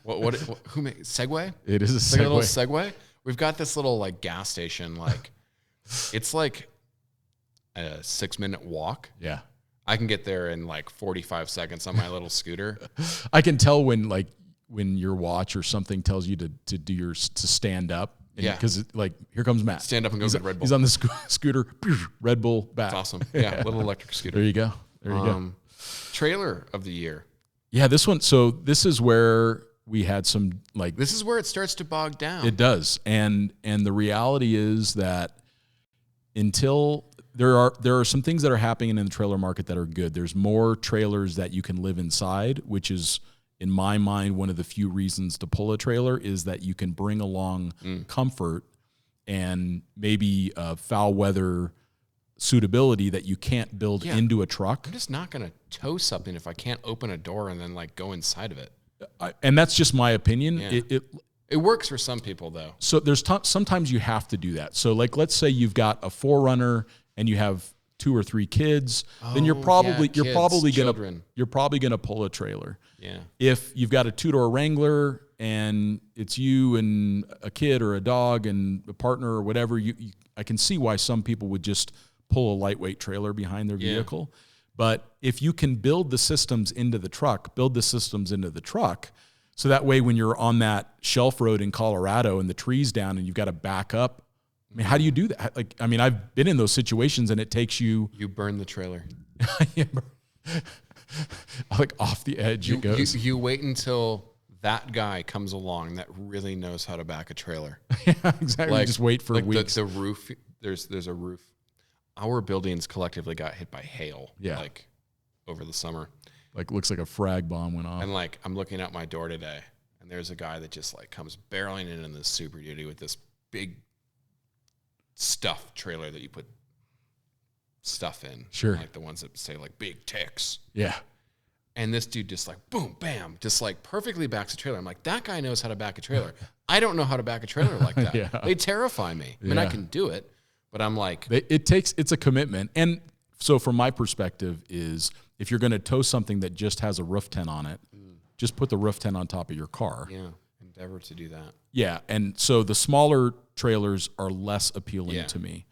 Who made Segway? It is a Segway. Like a little Segway. We've got this little gas station, it's like a 6-minute walk. Yeah. I can get there in 45 seconds on my little scooter. I can tell when your watch or something tells you to stand up. Because like, here comes Matt. Stand up and go get Red Bull. He's on the scooter, Red Bull back. That's awesome. Yeah, little electric scooter. There you go. There you go. Trailer of the year. Yeah, this one. So this is where we had some like. This is where it starts to bog down. It does, and the reality is that until there are some things that are happening in the trailer market that are good. There's more trailers that you can live inside, which is, in my mind, one of the few reasons to pull a trailer is that you can bring along comfort and maybe foul weather suitability that you can't build into a truck. I'm just not going to tow something if I can't open a door and then like go inside of it. And that's just my opinion. Yeah. It works for some people though. So there's sometimes you have to do that. So like, let's say you've got a 4Runner and you have 2 or 3 kids, then you're probably gonna pull a trailer. Yeah. If you've got a 2-door Wrangler and it's you and a kid or a dog and a partner or whatever, I can see why some people would just pull a lightweight trailer behind their vehicle. But if you can build the systems into the truck, so that way when you're on that shelf road in Colorado and the tree's down and you've got to back up, I mean, how do you do that? Like, I mean, I've been in those situations and it takes you... You burn the trailer. Like off the edge it goes. You wait until that guy comes along that really knows how to back a trailer. Yeah, exactly. Like, just wait for weeks. The roof, there's a roof. Our buildings collectively got hit by hail. Yeah. Like over the summer. Like looks like a frag bomb went off. And like I'm looking out my door today and there's a guy that just like comes barreling in this Super Duty with this big stuff trailer that you put stuff in. Sure. Like the ones that say like big ticks. Yeah. And this dude just like boom, bam, just like perfectly backs a trailer. I'm like, that guy knows how to back a trailer. I don't know how to back a trailer like that. Yeah. They terrify me. I mean, I can do it, but I'm like, it's a commitment. And so from my perspective is if you're going to tow something that just has a roof tent on it, just put the roof tent on top of your car. Yeah. Endeavor to do that. Yeah. And so the smaller trailers are less appealing to me.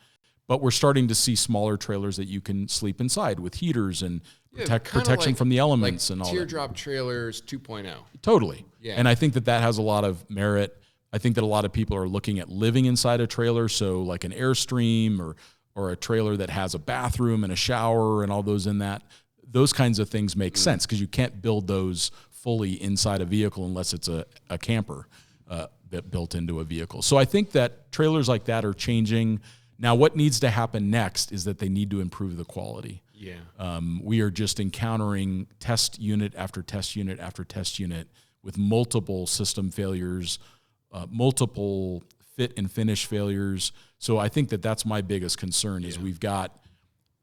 But we're starting to see smaller trailers that you can sleep inside with heaters and protection like, from the elements and all that. Teardrop trailers 2.0. Totally. Yeah. And I think that has a lot of merit. I think that a lot of people are looking at living inside a trailer. So like an Airstream or a trailer that has a bathroom and a shower and all those in that. Those kinds of things make sense because you can't build those fully inside a vehicle unless it's a camper that built into a vehicle. So I think that trailers like that are changing. Now, what needs to happen next is that they need to improve the quality. Yeah. We are just encountering test unit after test unit after test unit with multiple system failures, multiple fit and finish failures. So I think that that's my biggest concern is we've got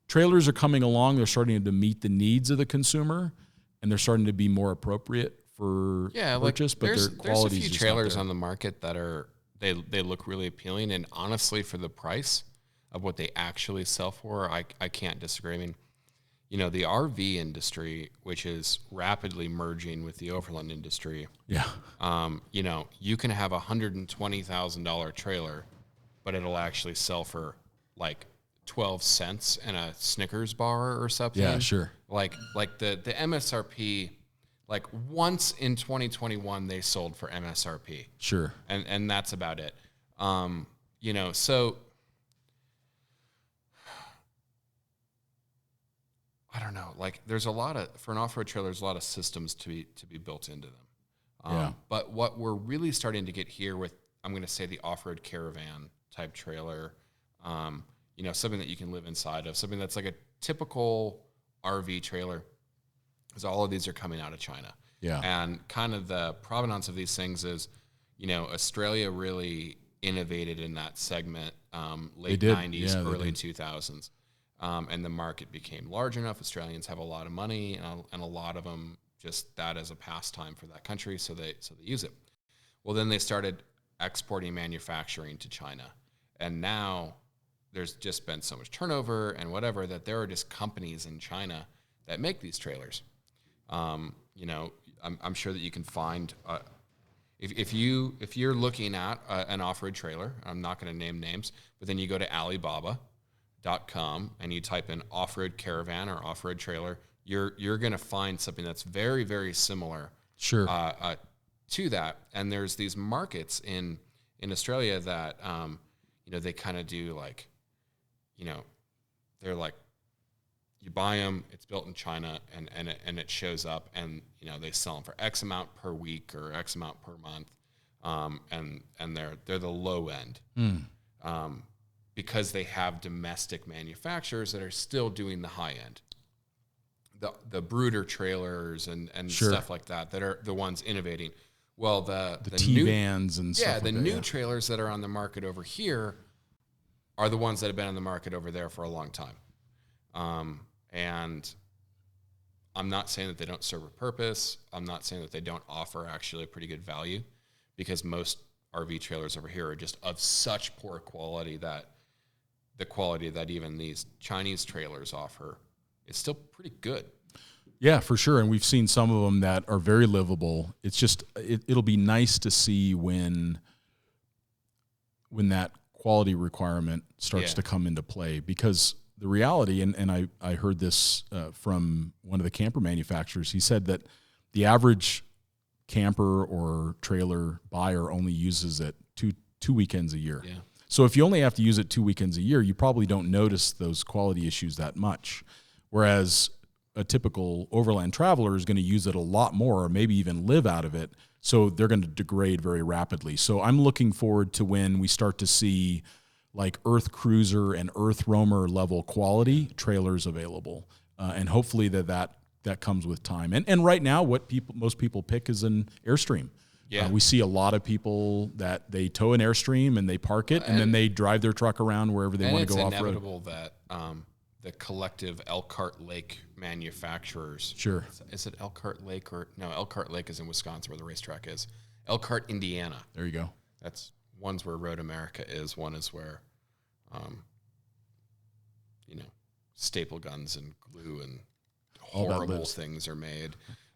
trailers are coming along. They're starting to meet the needs of the consumer, and they're starting to be more appropriate for purchase. But their quality is just not there. There's a few trailers on the market that are they look really appealing, and honestly, for the price of what they actually sell for, I can't disagree. I mean, you know, the RV industry, which is rapidly merging with the overland industry. Yeah. You know, you can have $120,000 trailer, but it'll actually sell for like 12 cents and a Snickers bar or something. Yeah, sure. Like the MSRP, like once in 2021 they sold for MSRP. Sure. And that's about it. You know, so I don't know. Like there's a lot of, for an off-road trailer, there's a lot of systems to be built into them. But what we're really starting to get here with, I'm going to say the off-road caravan type trailer, you know, something that you can live inside of, something that's like a typical RV trailer, because all of these are coming out of China. Yeah. And kind of the provenance of these things is, you know, Australia really innovated in that segment, late 90s, early 2000s. And the market became large enough. Australians have a lot of money, and a lot of them just that as a pastime for that country, so they use it. Well, then they started exporting manufacturing to China, and now there's just been so much turnover and whatever that there are just companies in China that make these trailers. You know, I'm sure that you can find if you're looking at an off-road trailer. I'm not going to name names, but then you go to Alibaba.com and you type in off-road caravan or off-road trailer, you're going to find something that's very, very similar to that. And there's these markets in in Australia that, they kind of do like, they're like, you buy them, it's built in China, and it shows up, and they sell them for X amount per week or X amount per month, and they're the low end, because they have domestic manufacturers that are still doing the high end, the brooder trailers and stuff like that are the ones innovating. Well, the T-vans and stuff. Yeah, the new trailers that are on the market over here are the ones that have been on the market over there for a long time. And I'm not saying that they don't serve a purpose. I'm not saying that they don't offer actually a pretty good value, because most RV trailers over here are just of such poor quality that the quality that even these Chinese trailers offer is still pretty good. Yeah, for sure. And we've seen some of them that are very livable. It's just, it'll be nice to see when that quality requirement starts to come into play, because the reality, and I heard this from one of the camper manufacturers. He said that the average camper or trailer buyer only uses it two weekends a year. Yeah. So if you only have to use it 2 weekends a year, you probably don't notice those quality issues that much. Whereas a typical overland traveler is going to use it a lot more, or maybe even live out of it. So they're going to degrade very rapidly. So I'm looking forward to when we start to see like Earth Cruiser and Earth Roamer level quality trailers available. And hopefully that comes with time. And right now, what most people pick is an Airstream. Yeah. We see a lot of people that they tow an Airstream and they park it, and then they drive their truck around wherever they want to go off road. And it's inevitable that the collective Elkhart Lake manufacturers. Sure. Is it Elkhart Lake or no? Elkhart Lake is in Wisconsin, where the racetrack is. Elkhart, Indiana. There you go. That's one's where Road America is. One is where, staple guns and glue and horrible things are made.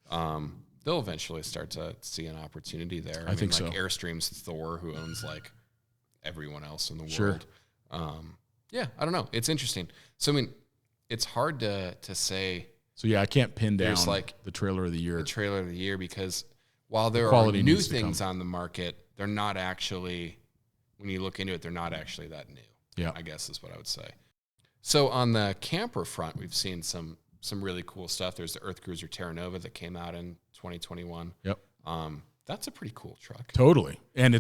They'll eventually start to see an opportunity there. I think so. Airstream's Thor, who owns like everyone else in the Sure. world. I don't know. It's interesting. So, I mean, it's hard to say. So, yeah, I can't pin down like the trailer of the year. The trailer of the year, because while there are new things on the market, they're not actually, when you look into it, they're not actually that new. Yeah. I guess is what I would say. So on the camper front, we've seen some really cool stuff. There's the Earth Cruiser Terra Nova that came out in 2021. Yep. That's a pretty cool truck. Totally. And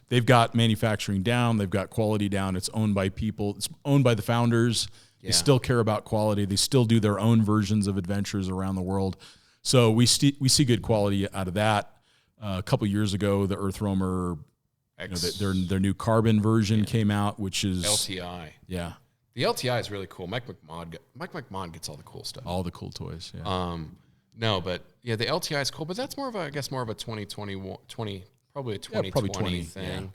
they've got manufacturing down, they've got quality down. It's owned by people, it's owned by the founders. They still care about quality. They still do their own versions of adventures around the world. So we see good quality out of that. A couple years ago, the Earth Roamer, their new carbon version came out, which is LTI. Yeah. The LTI is really cool. Mike McMahon gets all the cool stuff. All the cool toys. Yeah. No, but yeah, the LTI is cool, but that's more of a 2021, probably a 2020 thing.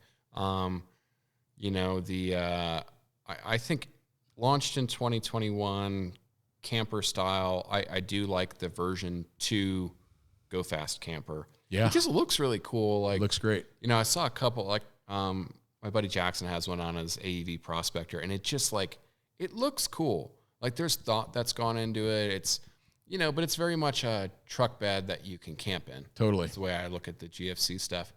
Yeah. I think launched in 2021, camper style. I do like the version 2 Go Fast camper. Yeah. It just looks really cool. Like, it looks great. I saw a couple, like, my buddy Jackson has one on his AEV Prospector, and it just like, it looks cool. Like, there's thought that's gone into it. It's, but it's very much a truck bed that you can camp in. Totally. That's the way I look at the GFC stuff.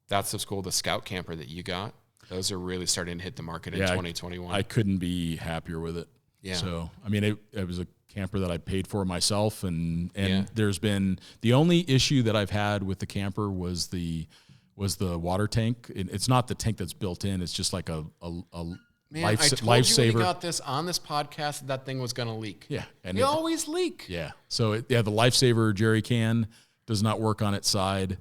That stuff's cool. The Scout camper that you got, those are really starting to hit the market in 2021. I couldn't be happier with it. Yeah. So, I mean, it was a camper that I paid for myself, and there's been, the only issue that I've had with the camper was the water tank. It's not the tank that's built in. It's just like a I told you when we got this on this podcast that thing was going to leak. Yeah. And they always leak. Yeah. So, the Lifesaver jerry can does not work on its side,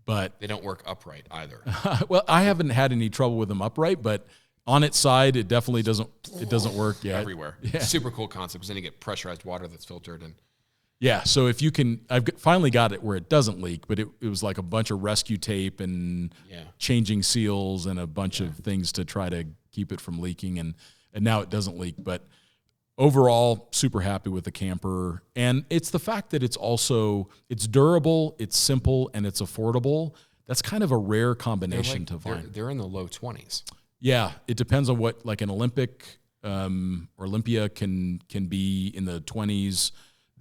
but they don't work upright either. Well, I haven't had any trouble with them upright, but on its side, it definitely doesn't work. Yeah. Everywhere. Yeah. Super cool concept, because then you get pressurized water that's filtered and. Yeah, so if you can, I've finally got it where it doesn't leak, but it was like a bunch of rescue tape and changing seals and a bunch of things to try to keep it from leaking, and now it doesn't leak. But overall, super happy with the camper, and it's the fact that it's durable, it's simple, and it's affordable. That's kind of a rare combination to find. They're in the low 20s. Yeah, it depends on what, like an Olympic or Olympia can be in the 20s.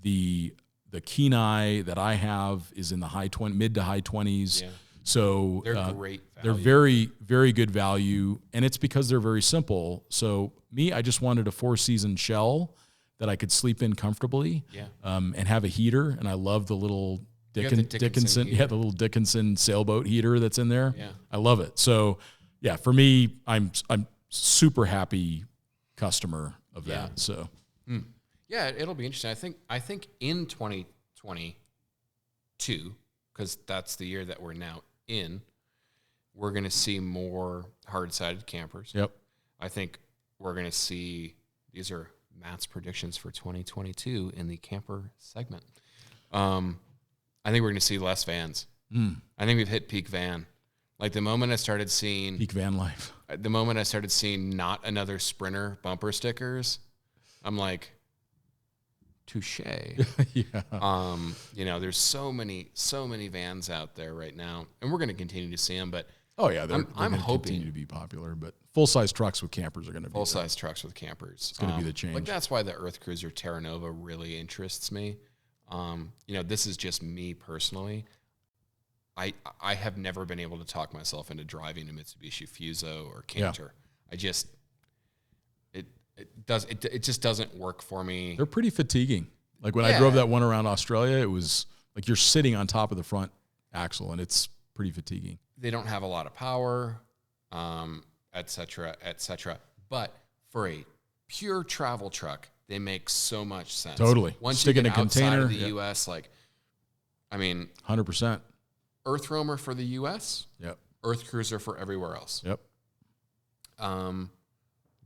The Kenai that I have is in the mid to high 20s. Yeah. So they're great value. They're very, very good value, and it's because they're very simple. So I just wanted a 4-season shell that I could sleep in comfortably, and have a heater. And I love the little Dickinson, the little Dickinson sailboat heater that's in there. Yeah, I love it. So for me, I'm super happy customer of that. So yeah, it'll be interesting. I think in 2022, because that's the year that we're now in, we're going to see more hard-sided campers. Yep. I think we're going to see, these are Matt's predictions for 2022 in the camper segment. I think we're going to see less vans. I think we've hit peak van. Like the moment I started seeing peak van life, the moment I started seeing not another Sprinter bumper stickers, I'm like, touche. Yeah. There's so many vans out there right now, and we're going to continue to see them. But they're I'm hoping continue to be popular. But full-size trucks with campers are going to be full-size trucks with campers. It's going to be the change. Like that's why the Earth Cruiser Terra Nova really interests me. This is just me personally. I have never been able to talk myself into driving a Mitsubishi Fuso or Canter. Yeah. It just doesn't work for me. They're pretty fatiguing. Like when I drove that one around Australia, it was like you're sitting on top of the front axle, and it's pretty fatiguing. They don't have a lot of power, et cetera, et cetera. But for a pure travel truck, they make so much sense. Totally. Once Stick you in get a outside container of the U.S., 100%. Earth Roamer for the U.S. Yep. Earth Cruiser for everywhere else. Yep.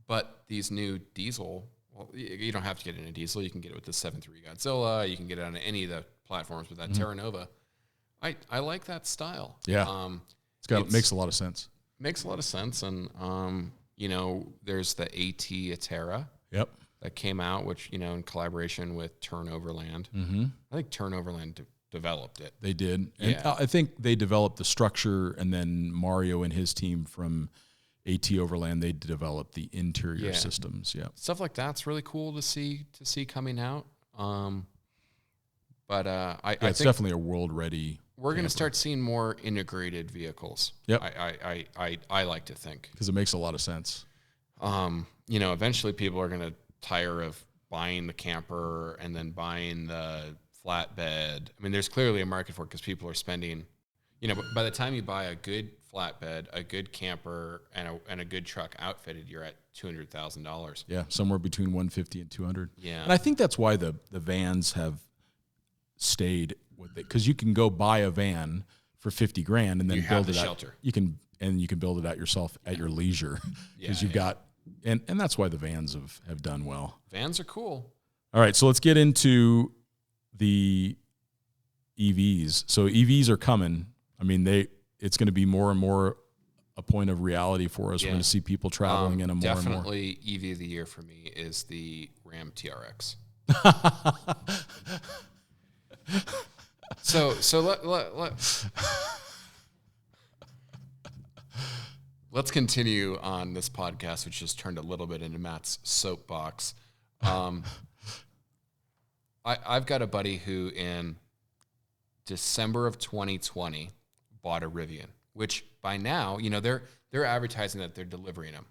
But these new diesel, you don't have to get in a diesel. You can get it with the 7.3 Godzilla. You can get it on any of the platforms with that Terra Nova. I like that style. Yeah. It makes a lot of sense. Makes a lot of sense. And, there's the AT Atera. Yep. That came out, which, in collaboration with Turnoverland. Mm-hmm. I think Turnoverland developed it. They did. And I think they developed the structure, and then Mario and his team from AT Overland, they developed the interior systems. Yeah. Stuff like that's really cool to see coming out. I it's think definitely a world ready. We're going to start seeing more integrated vehicles. Yep. I like to think. Because it makes a lot of sense. Eventually people are going to tire of buying the camper and then buying the flatbed. I mean, there's clearly a market for it because people are spending, by the time you buy a good flatbed, a good camper, and a good truck outfitted, you're at $200,000. Yeah, somewhere between $150 and $200. Yeah. And I think that's why the vans have stayed with it, because you can go buy a van for $50,000 and then build it out. Shelter. You can build it out yourself at your leisure, because you've got, and that's why the vans have done well. Vans are cool. All right, so let's get into the EVs. So EVs are coming. I mean, it's going to be more and more a point of reality for us. We're going to see people traveling in a more and more. Definitely EV of the year for me is the Ram TRX. So let's continue on this podcast, which just turned a little bit into Matt's soapbox. I've got a buddy who in December of 2020 bought a Rivian, which by now, they're advertising that they're delivering them.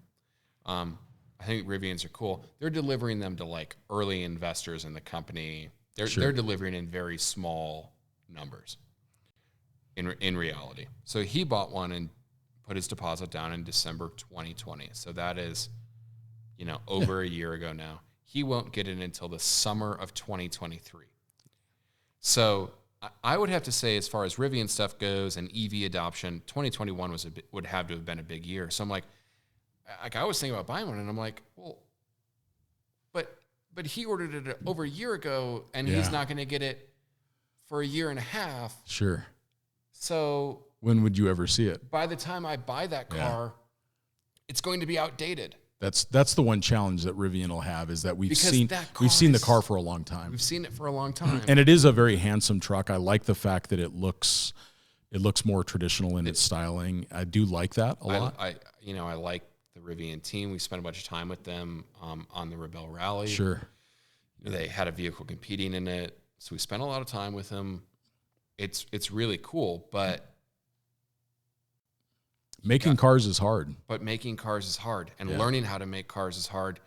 I think Rivians are cool. They're delivering them to like early investors in the company. They're delivering in very small numbers in reality. So he bought one and put his deposit down in December 2020. So that is, over a year ago now. He won't get it until the summer of 2023. So I would have to say, as far as Rivian stuff goes and EV adoption, 2021 would have to have been a big year. So I'm like I was thinking about buying one, and I'm like, well, but he ordered it over a year ago, and he's not going to get it for a year and a half. Sure. So when would you ever see it? By the time I buy that car, it's going to be outdated. That's the one challenge that Rivian will have, is that we've seen the car for a long time. We've seen it for a long time. And it is a very handsome truck. I like the fact that it looks more traditional in its styling. I do like that a lot. I like the Rivian team. We spent a bunch of time with them on the Rebel Rally. Sure. They had a vehicle competing in it. So we spent a lot of time with them. It's really cool, but Making cars is hard. But making cars is hard, and learning how to make cars is hard.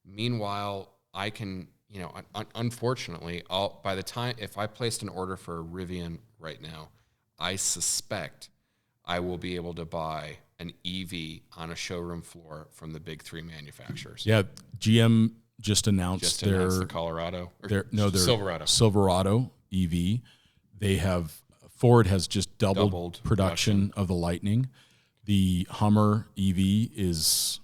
Meanwhile, I can, unfortunately, by the time, if I placed an order for a Rivian right now, I suspect I will be able to buy an EV on a showroom floor from the big three manufacturers. Yeah, GM just announced the Colorado, their Silverado. Silverado EV. Ford has just doubled production of the Lightning. The Hummer EV is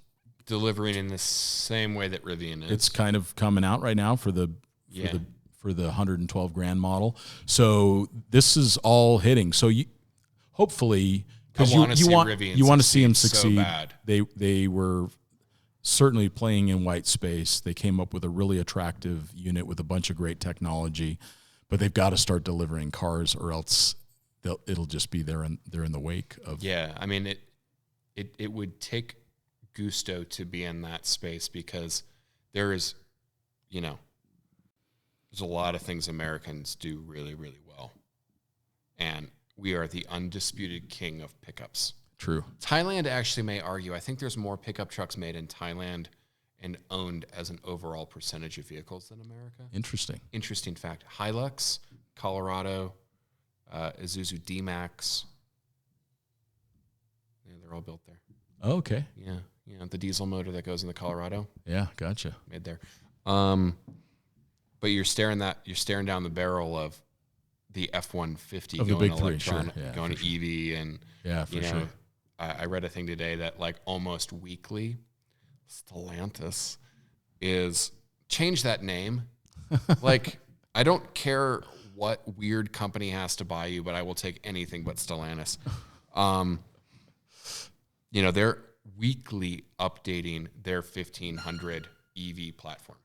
delivering in the same way that Rivian is. It's kind of coming out right now for the 112 grand model. So this is all hitting. So hopefully, because you want to see them succeed. So bad. They were certainly playing in white space. They came up with a really attractive unit with a bunch of great technology, but they've got to start delivering cars, or else it'll just be there in the wake of. Yeah, I mean it would take gusto to be in that space, because there is, there's a lot of things Americans do really, really well, and we are the undisputed king of pickups. True. Thailand actually may argue. I think there's more pickup trucks made in Thailand and owned as an overall percentage of vehicles than America. Interesting fact. Hilux, Colorado, Isuzu D-Max. Yeah, they're all built there. Oh, okay. Yeah, the diesel motor that goes in the Colorado. Yeah, gotcha. Made there. But you're staring down the barrel of the F-150 going electronic, going EV, and sure. I read a thing today that like almost weekly, Stellantis is change that name. Like, I don't care what weird company has to buy you, but I will take anything but Stellantis. They're weekly updating their 1500 EV platform.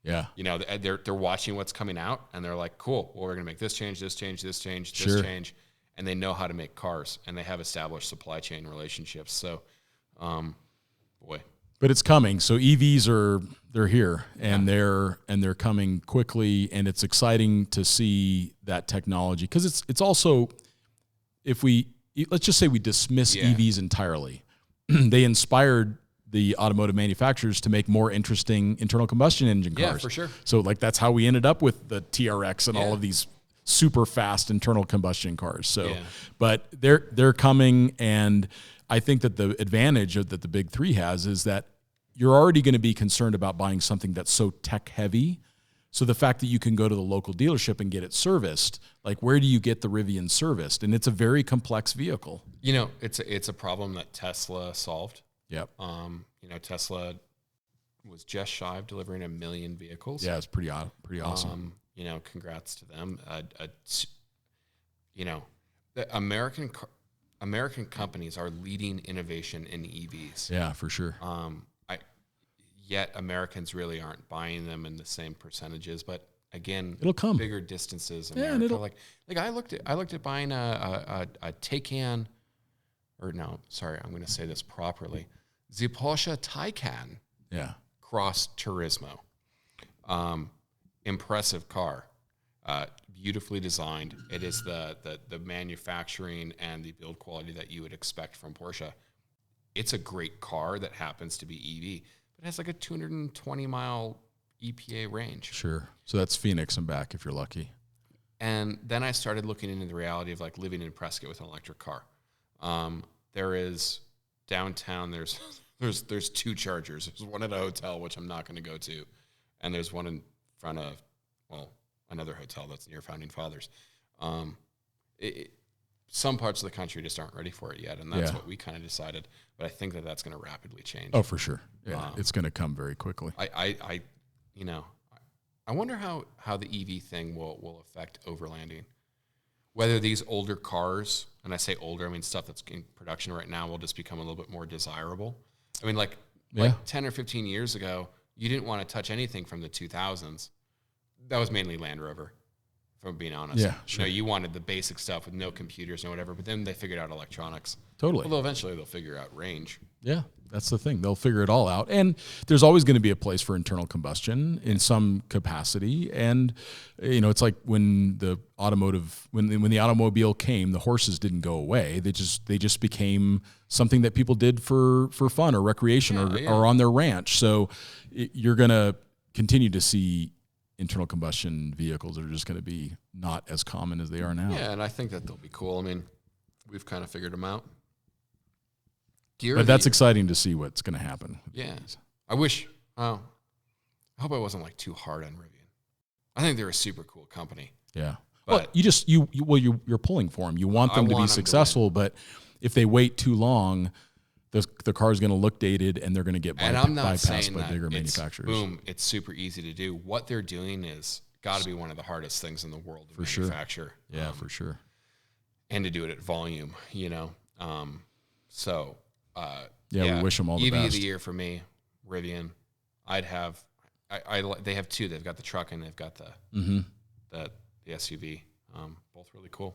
Yeah. They're watching what's coming out, and they're like, cool, well, we're going to make this change, this change, this change, sure. this change. And they know how to make cars, and they have established supply chain relationships. So, boy. But it's coming. So EVs they're here, and they're coming quickly, and it's exciting to see that technology, because it's also, let's just say we dismiss EVs entirely. They inspired the automotive manufacturers to make more interesting internal combustion engine cars. Yeah, for sure. So like that's how we ended up with the TRX and all of these super fast internal combustion cars. So, but they're coming, and I think that the advantage that the big three has is that you're already going to be concerned about buying something that's so tech heavy. So the fact that you can go to the local dealership and get it serviced, like where do you get the Rivian serviced? And it's a very complex vehicle. It's a problem that Tesla solved. Yep. Tesla was just shy of delivering 1 million vehicles. Yeah, it's pretty awesome. Congrats to them. The American companies are leading innovation in EVs. Yeah, for sure. Yet Americans really aren't buying them in the same percentages, but again, it'll come. Bigger distances. America, like I looked at buying a Taycan, or no, sorry, I'm going to say this properly. The Porsche Taycan. Yeah. Cross Turismo. Impressive car. Beautifully designed. It is the manufacturing and the build quality that you would expect from Porsche. It's a great car that happens to be EV, but it has like a 220 mile EPA range. Sure. So that's Phoenix and back if you're lucky. And then I started looking into the reality of like living in Prescott with an electric car. There is downtown, there's 2 chargers. There's one at a hotel, which I'm not going to go to, and there's one in front of, another hotel that's near Founding Fathers. Some parts of the country just aren't ready for it yet, and that's what we kind of decided. But I think that that's going to rapidly change. Oh, for sure. Yeah, it's going to come very quickly. I wonder how the EV thing will affect overlanding. Whether these older cars, and I say older, I mean stuff that's in production right now, will just become a little bit more desirable. I mean, like 10 or 15 years ago, you didn't want to touch anything from the 2000s. That was mainly Land Rover, if I'm being honest. Yeah, sure. You wanted the basic stuff with no computers and whatever, but then they figured out electronics. Totally. Although eventually they'll figure out range. Yeah, that's the thing. They'll figure it all out. And there's always going to be a place for internal combustion in some capacity. And, it's like when the automobile came, the horses didn't go away. They just became something that people did for fun or recreation or on their ranch. So you're going to continue to see internal combustion vehicles that are just going to be not as common as they are now. Yeah, and I think that they'll be cool. I mean, we've kind of figured them out. But that's exciting to see what's going to happen. Yeah. I hope I wasn't like too hard on Rivian. I think they're a super cool company. Yeah. But well, you're pulling for them. You want them to be successful, but if they wait too long, the car's going to look dated and they're going to get bypassed by bigger manufacturers. Boom, it's super easy to do. What they're doing is got to be one of the hardest things in the world to manufacture. Sure. Yeah, for sure. And to do it at volume, So, we wish them all the best. EV of the year for me, Rivian. They have two. They've got the truck and they've got the SUV. Both really cool.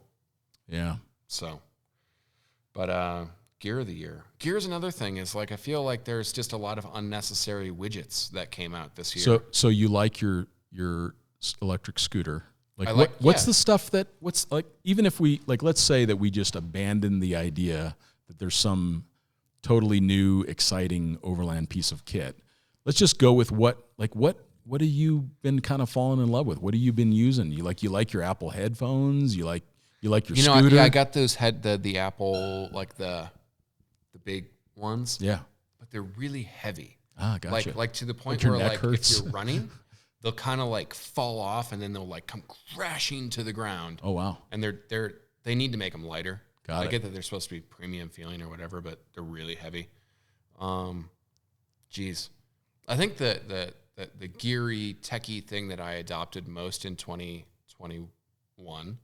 Yeah. So, but gear of the year. Gear is another thing. Is like I feel like there's just a lot of unnecessary widgets that came out this year. So you like your electric scooter? What's the stuff that even if we let's say that we just abandon the idea that there's some totally new, exciting overland piece of kit. Let's just go with what have you been kind of falling in love with? What have you been using? You like your Apple headphones? You like your scooter? I got those the Apple, like the big ones. Yeah. But they're really heavy. Ah, gotcha. Like to the point where if you're running, they'll kind of fall off and then they'll come crashing to the ground. Oh, wow. And they need to make them lighter. I get that they're supposed to be premium feeling or whatever, but they're really heavy. I think the geary, techie thing that I adopted most in 2021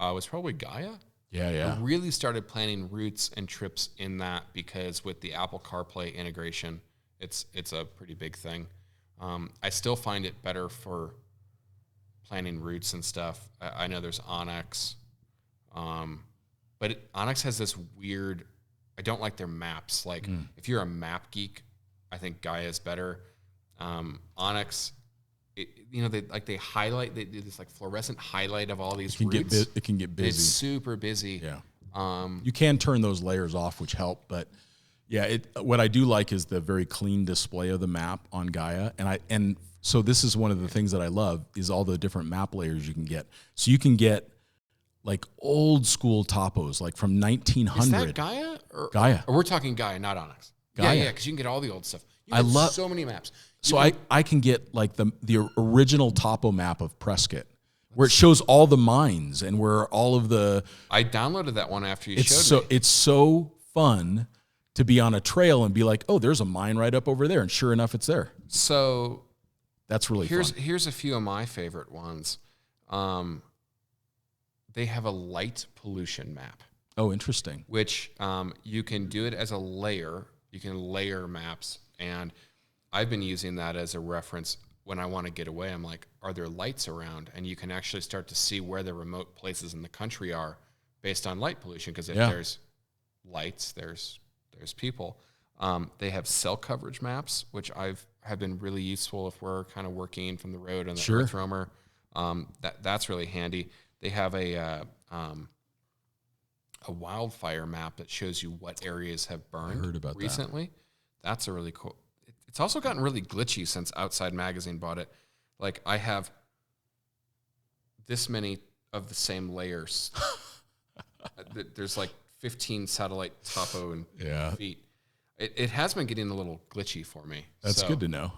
was probably Gaia. Yeah. I really started planning routes and trips in that because with the Apple CarPlay integration, it's a pretty big thing. I still find it better for planning routes and stuff. I know there's Onyx. But Onyx has this weird, I don't like their maps. If you're a map geek, I think Gaia is better. Onyx, they highlight, they do this fluorescent highlight of all these routes. It can get busy. It's super busy. Yeah. You can turn those layers off, which help, but yeah, what I do like is the very clean display of the map on Gaia. And so this is one of the things that I love is all the different map layers you can get. So you can get old school topos, from 1900. Is that Gaia? Gaia. Or we're talking Gaia, not Onyx. Gaia. Yeah, because you can get all the old stuff. I love so many maps. I can get the original topo map of Prescott, where it shows all the mines and where all of the. I downloaded that one after you showed me. It's so fun to be on a trail and be like, oh, there's a mine right up over there, and sure enough, it's there. So that's really fun. Here's a few of my favorite ones. They have a light pollution map. Oh, interesting. Which you can do it as a layer. You can layer maps. And I've been using that as a reference when I want to get away. I'm like, are there lights around? And you can actually start to see where the remote places in the country are based on light pollution. Because if there's lights, there's people. They have cell coverage maps, which have been really useful if we're kind of working from the road on the Earth Roamer. That's really handy. They have a wildfire map that shows you what areas have burned. I heard about recently. That's a really cool. It's also gotten really glitchy since Outside Magazine bought it. I have this many of the same layers. There's 15 satellite topo and feet. It has been getting a little glitchy for me. That's good to know.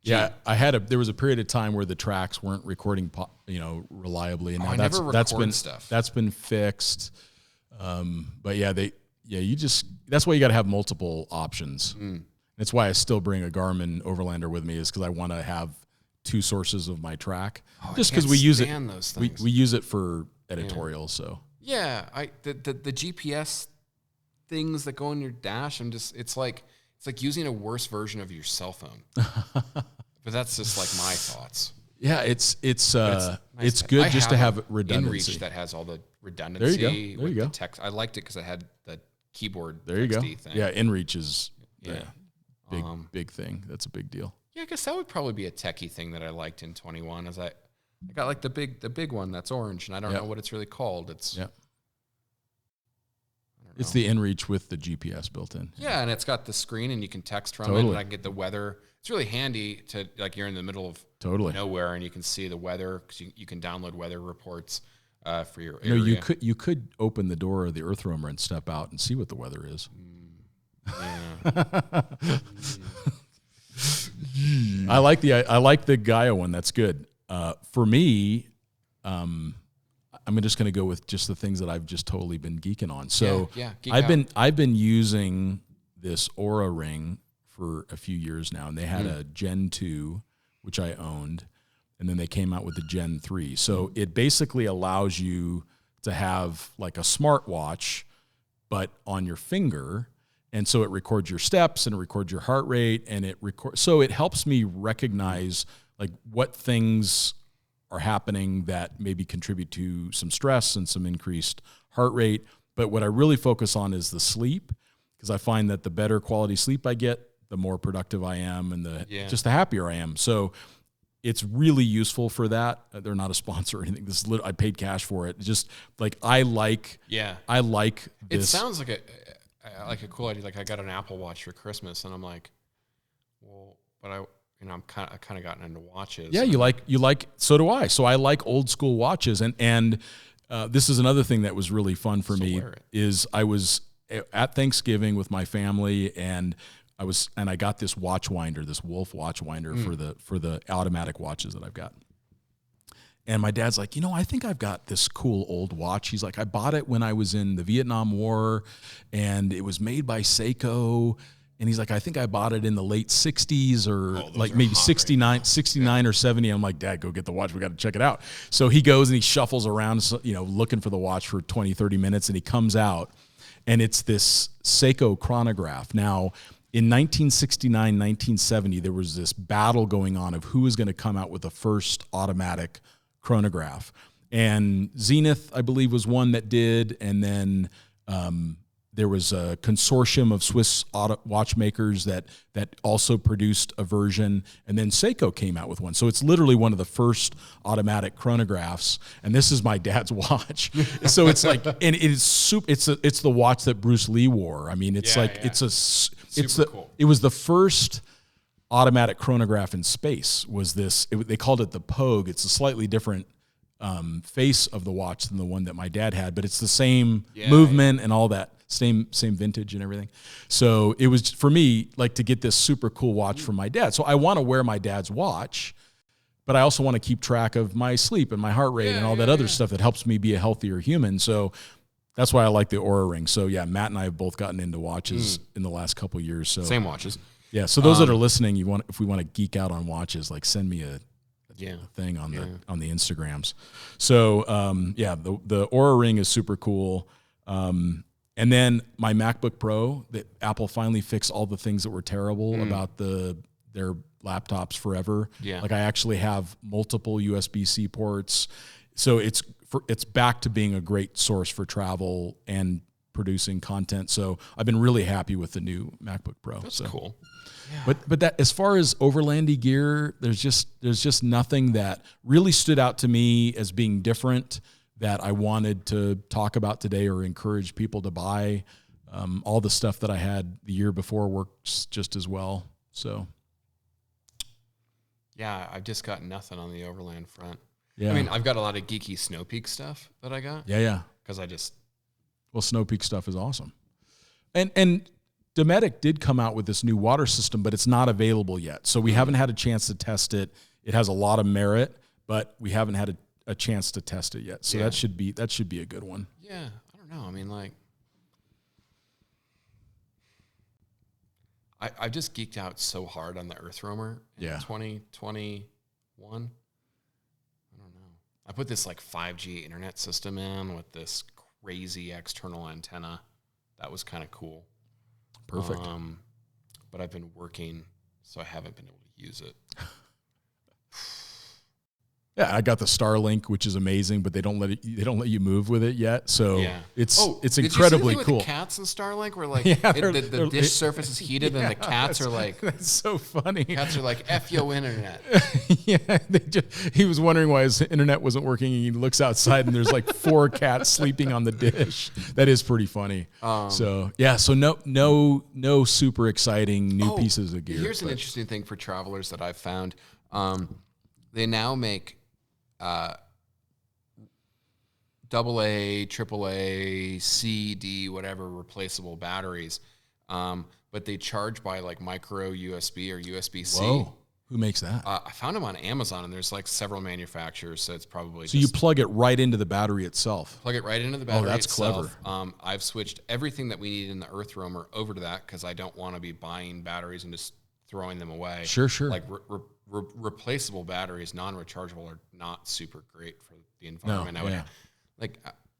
Yeah, there was a period of time where the tracks weren't recording, reliably, and now that's been fixed. But that's why you got to have multiple options. That's why I still bring a Garmin Overlander with me, is because I want to have two sources of my track, just because we use it. We use it for editorial. So the GPS things that go in your dash. It's like using a worse version of your cell phone. But that's just my thoughts. Yeah, it's nice. good just to have redundancy. InReach that has all the redundancy. There you go. The text. I liked it because I had the keyboard. There you go. thing. Yeah, inReach is Yeah. big thing. That's a big deal. Yeah, I guess that would probably be a techie thing that I liked in 21. Is I got like the big one that's orange, and I don't know what it's really called. It's It's the inReach with the GPS built in. Yeah, and it's got the screen, and you can text from it, and I can get the weather. It's really handy to, like, you're in the middle of nowhere, and you can see the weather, because you can download weather reports for your area. No, you could open the door of the earth roamer and step out and see what the weather is. I like the Gaia one. That's good. For me, I'm just going to go with just the things that I've just totally been geeking on. So I've been using this Aura ring for a few years now, and they had a Gen 2, which I owned, and then they came out with the Gen 3. So it basically allows you to have like a smartwatch, but on your finger. And so it records your steps and it records your heart rate, and so it helps me recognize like what things are happening that maybe contribute to some stress and some increased heart rate. But what I really focus on is the sleep, because I find that the better quality sleep I get, the more productive I am, and just the happier I am. So it's really useful for that. They're not a sponsor or anything. I paid cash for it. Just like I like this. It sounds like a cool idea. Like, I got an Apple Watch for Christmas, and I'm like, well, but I'm kind of gotten into watches. Yeah, you like. So do I. So I like old school watches, and this is another thing that was really fun for me. Is I was at Thanksgiving with my family, and I got this watch winder, this Wolf watch winder for the automatic watches that I've got. And my dad's like, I think I've got this cool old watch. He's like, I bought it when I was in the Vietnam War, and it was made by Seiko. And he's like, I think I bought it in the late 60s or like maybe 69 or 70. I'm like, Dad, go get the watch. We got to check it out. So he goes and he shuffles around, looking for the watch for 20, 30 minutes. And he comes out, and it's this Seiko chronograph. Now, in 1969, 1970, there was this battle going on of who was going to come out with the first automatic chronograph. And Zenith, I believe, was one that did. And then there was a consortium of Swiss watchmakers that also produced a version. And then Seiko came out with one. So it's literally one of the first automatic chronographs. And this is my dad's watch. So it's like, and it's the watch that Bruce Lee wore. I mean, it's cool. It was the first automatic chronograph in space. They called it the Pogue. It's a slightly different face of the watch than the one that my dad had, but it's the same movement and all that, same vintage and everything. So it was, for me, like, to get this super cool watch from my dad. So I want to wear my dad's watch, but I also want to keep track of my sleep and my heart rate and all that other stuff that helps me be a healthier human. So that's why I like the Aura ring. So yeah, Matt and I have both gotten into watches in the last couple of years. So same watches. Yeah. So those that are listening, if we want to geek out on watches, like, send me a thing on the Instagrams. So the Aura ring is super cool. And then my MacBook Pro, that Apple finally fixed all the things that were terrible about their laptops forever. Yeah. Like, I actually have multiple USB-C ports. So it's back to being a great source for travel and producing content. So I've been really happy with the new MacBook Pro. That's cool. Yeah. But that, as far as overlandy gear, there's just nothing that really stood out to me as being different that I wanted to talk about today or encourage people to buy. All the stuff that I had the year before works just as well. So yeah, I've just got nothing on the overland front. Yeah. I mean, I've got a lot of geeky Snow Peak stuff that I got. Yeah. Because Snow Peak stuff is awesome. And Dometic did come out with this new water system, but it's not available yet. So we haven't had a chance to test it. It has a lot of merit, but we haven't had a chance to test it yet. So that should be a good one. Yeah. I don't know. I mean, like, I just geeked out so hard on the Earth Roamer in 2021. I don't know. I put this like 5G internet system in with this crazy external antenna. That was kind of cool. Perfect. But I've been working, so I haven't been able to use it. Yeah, I got the Starlink, which is amazing, but they don't let you move with it yet. So it's incredibly did you see the thing cool. With the cats in Starlink, where like the dish surface is heated, and the cats are like, that's so funny. Cats are like, F yo internet. Yeah, he was wondering why his internet wasn't working, and he looks outside and there's like 4 cats sleeping on the dish. That is pretty funny. So no super exciting new pieces of gear. Here's an interesting thing for travelers that I've found. They now make AA, AAA, C, D, whatever replaceable batteries, but they charge by like micro USB or USB-C. Whoa, who makes that? I found them on Amazon, and there's like seseveral manufacturers, so it's probably so you plug it right into the battery itself. Plug it right into the battery. Oh, that's itself. clever. I've switched everything that we need in the Earth Roamer over to that because I don't want to be buying batteries and just throwing them away. Sure. Like replaceable batteries, non-rechargeable, are not super great for the environment. No,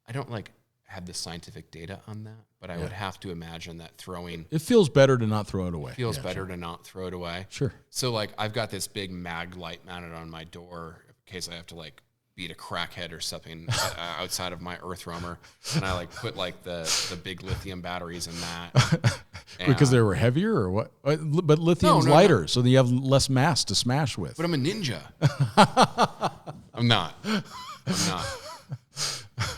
I don't like have the scientific data on that, but I would have to imagine that it feels better to not throw it away. Feels better to not throw it away. Sure. So like I've got this big mag light mounted on my door in case I have to like beat a crackhead or something outside of my Earth Roamer, and I like put like the big lithium batteries in that. Because they were heavier or what? But lithium's lighter, so you have less mass to smash with. But I'm a ninja. I'm not.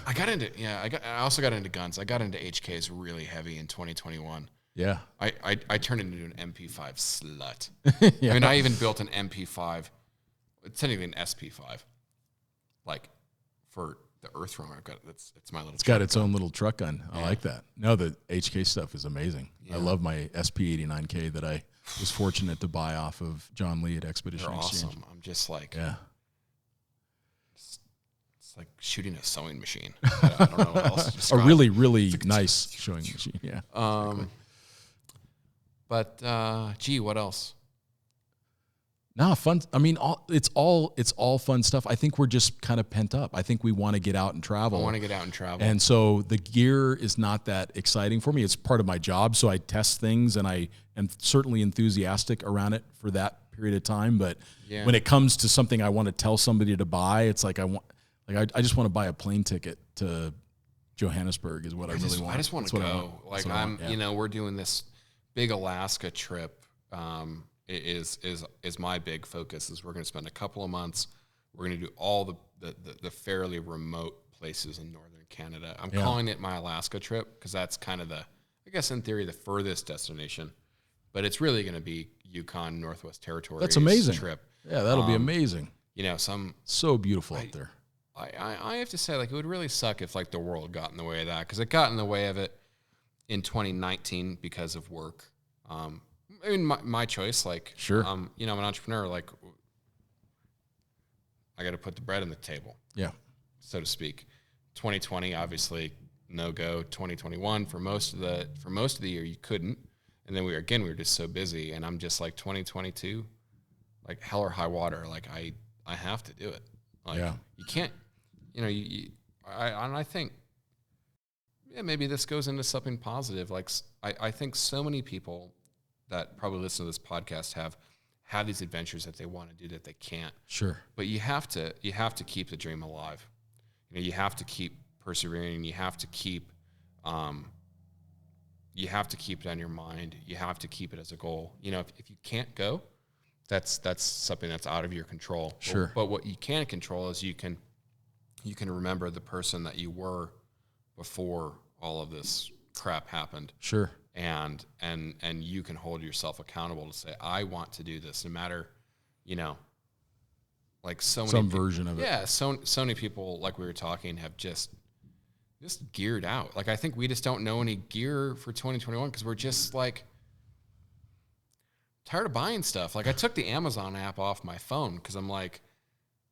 I also got into guns. I got into HKs really heavy in 2021. Yeah. I turned into an MP5 slut. I mean, I even built an MP5, technically an SP5, like for the Earth Roamer. It's my little. It's got its own little truck gun. I like that. No, the HK stuff is amazing. Yeah. I love my SP89K that I was fortunate to buy off of John Lee at Expedition Exchange. Awesome. I'm just like, it's like shooting a sewing machine. I don't know what else to describe. A really, really nice sewing machine. Yeah. But gee, what else? No, fun. I mean, it's all fun stuff. I think we're just kind of pent up. I think we want to get out and travel. I want to get out and travel. And so the gear is not that exciting for me. It's part of my job, so I test things, and I am certainly enthusiastic around it for that period of time. But when it comes to something I want to tell somebody to buy, it's like I just want to buy a plane ticket to Johannesburg is what I really want. I just want to go. Like we're doing this big Alaska trip. Is my big focus. Is we're going to spend a couple of months. We're going to do all the fairly remote places in northern Canada. I'm calling it my Alaska trip because that's kind of I guess in theory, the furthest destination. But it's really going to be Yukon, Northwest Territories. That's amazing. Trip. Yeah, that'll be amazing. So beautiful out there. I have to say, like, it would really suck if like the world got in the way of that, because it got in the way of it in 2019 because of work. I mean, my choice, like, sure. I'm an entrepreneur, like, I got to put the bread on the table. Yeah. So to speak. 2020, obviously, no go. 2021, for most of the year, you couldn't. And then we were just so busy. And I'm just like, 2022, like, hell or high water. Like, I have to do it. Like, you can't, I think, maybe this goes into something positive. Like, I think so many people that probably listen to this podcast have these adventures that they want to do that they can't. Sure. But you have to keep the dream alive. You have to keep persevering. You have to keep it on your mind. You have to keep it as a goal. If you can't go, that's something that's out of your control. Sure. But what you can control is you can remember the person that you were before all of this crap happened. Sure. And you can hold yourself accountable to say, I want to do this, no matter, like some version of it. Yeah, so many people, like we were talking, have just geared out. Like, I think we just don't know any gear for 2021 because we're just like tired of buying stuff. Like, I took the Amazon app off my phone because I'm like,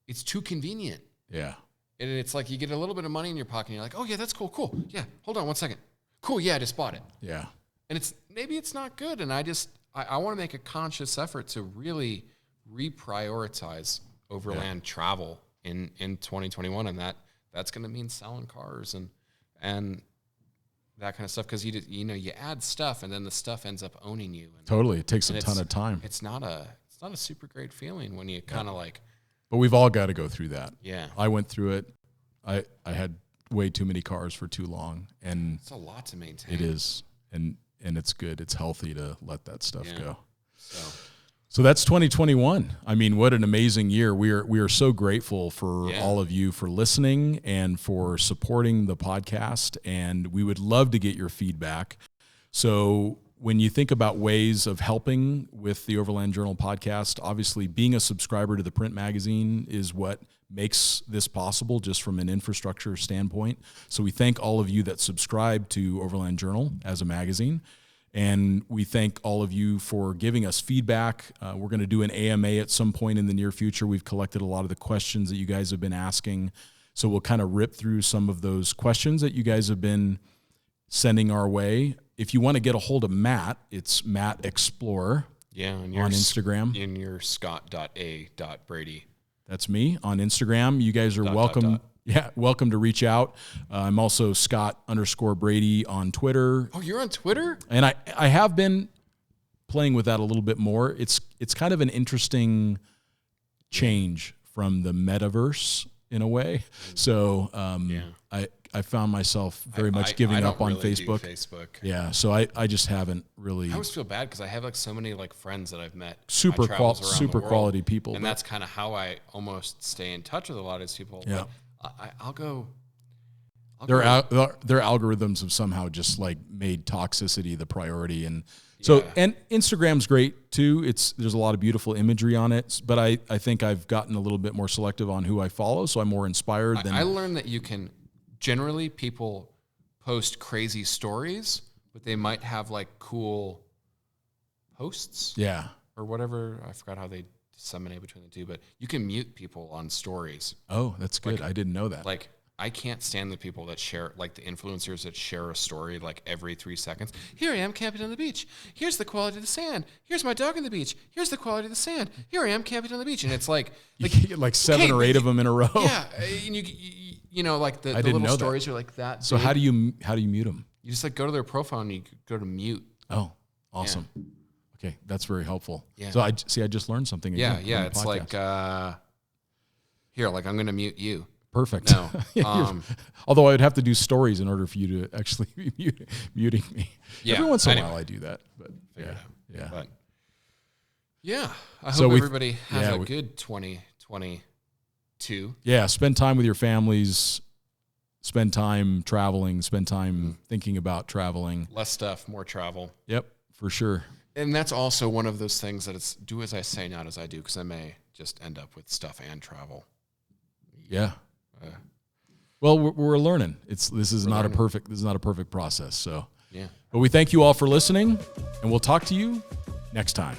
it's too convenient. Yeah. And it's like you get a little bit of money in your pocket and you're like, oh yeah, that's cool. Yeah, hold on 1 second. Cool, yeah, I just bought it. Yeah. And maybe it's not good, and I want to make a conscious effort to really reprioritize overland travel in 2021, and that's going to mean selling cars and that kind of stuff, because you add stuff and then the stuff ends up owning you. Totally, it takes a ton of time. It's not a super great feeling when you kind of like But we've all got to go through that. Yeah. I went through it. I had way too many cars for too long, and it's a lot to maintain. it is, and it's good. It's healthy to let that stuff go. So that's 2021. I mean, what an amazing year. We are so grateful for all of you for listening and for supporting the podcast, and we would love to get your feedback. So when you think about ways of helping with the Overland Journal podcast, obviously being a subscriber to the print magazine is what makes this possible just from an infrastructure standpoint. So we thank all of you that subscribe to Overland Journal as a magazine. And we thank all of you for giving us feedback. We're going to do an AMA at some point in the near future. We've collected a lot of the questions that you guys have been asking. So we'll kind of rip through some of those questions that you guys have been sending our way. If you want to get a hold of Matt, it's Matt Explorer on Instagram. In your scott.a.brady. That's me on Instagram. You guys are welcome. Yeah, welcome to reach out. I'm also Scott_Brady on Twitter. Oh, you're on Twitter? And I have been playing with that a little bit more. It's kind of an interesting change from the metaverse in a way. So I found myself very much giving up on really Facebook. Facebook. Yeah, so I just haven't really. I always feel bad because I have like so many like friends that I've met. Super quality people. And that's kind of how I almost stay in touch with a lot of these people. Yeah. I'll go. Their algorithms have somehow just like made toxicity the priority, and so and Instagram's great too. There's a lot of beautiful imagery on it, but I think I've gotten a little bit more selective on who I follow, so I'm more inspired. I learned that you can generally people post crazy stories, but they might have like cool posts, or whatever. I forgot how they disseminate between the two, but you can mute people on stories. Oh, that's good. I didn't know that. Like, I can't stand the people that share, like the influencers that share a story like every 3 seconds. Here I am camping on the beach. Here's the quality of the sand. Here's my dog on the beach. Here's the quality of the sand. Here I am camping on the beach. And it's like you get like 7 or 8 of them in a row. Yeah. And you know, like the little stories are like that. So how do you mute them? You just like go to their profile and you go to mute. Oh, awesome. Yeah. Okay, that's very helpful. Yeah. So I just learned something. Yeah, it's like here, like I'm going to mute you. Perfect. No, although I would have to do stories in order for you to actually be muting me. Yeah, every once in a while I do that, but yeah. But yeah, I hope everybody has a good 2022. Yeah, spend time with your families. Spend time traveling. Spend time thinking about traveling. Less stuff, more travel. Yep, for sure. And that's also one of those things that it's do as I say, not as I do, because I may just end up with stuff and travel. Yeah. Well, we're learning. This is not a perfect process. So yeah. But we thank you all for listening, and we'll talk to you next time.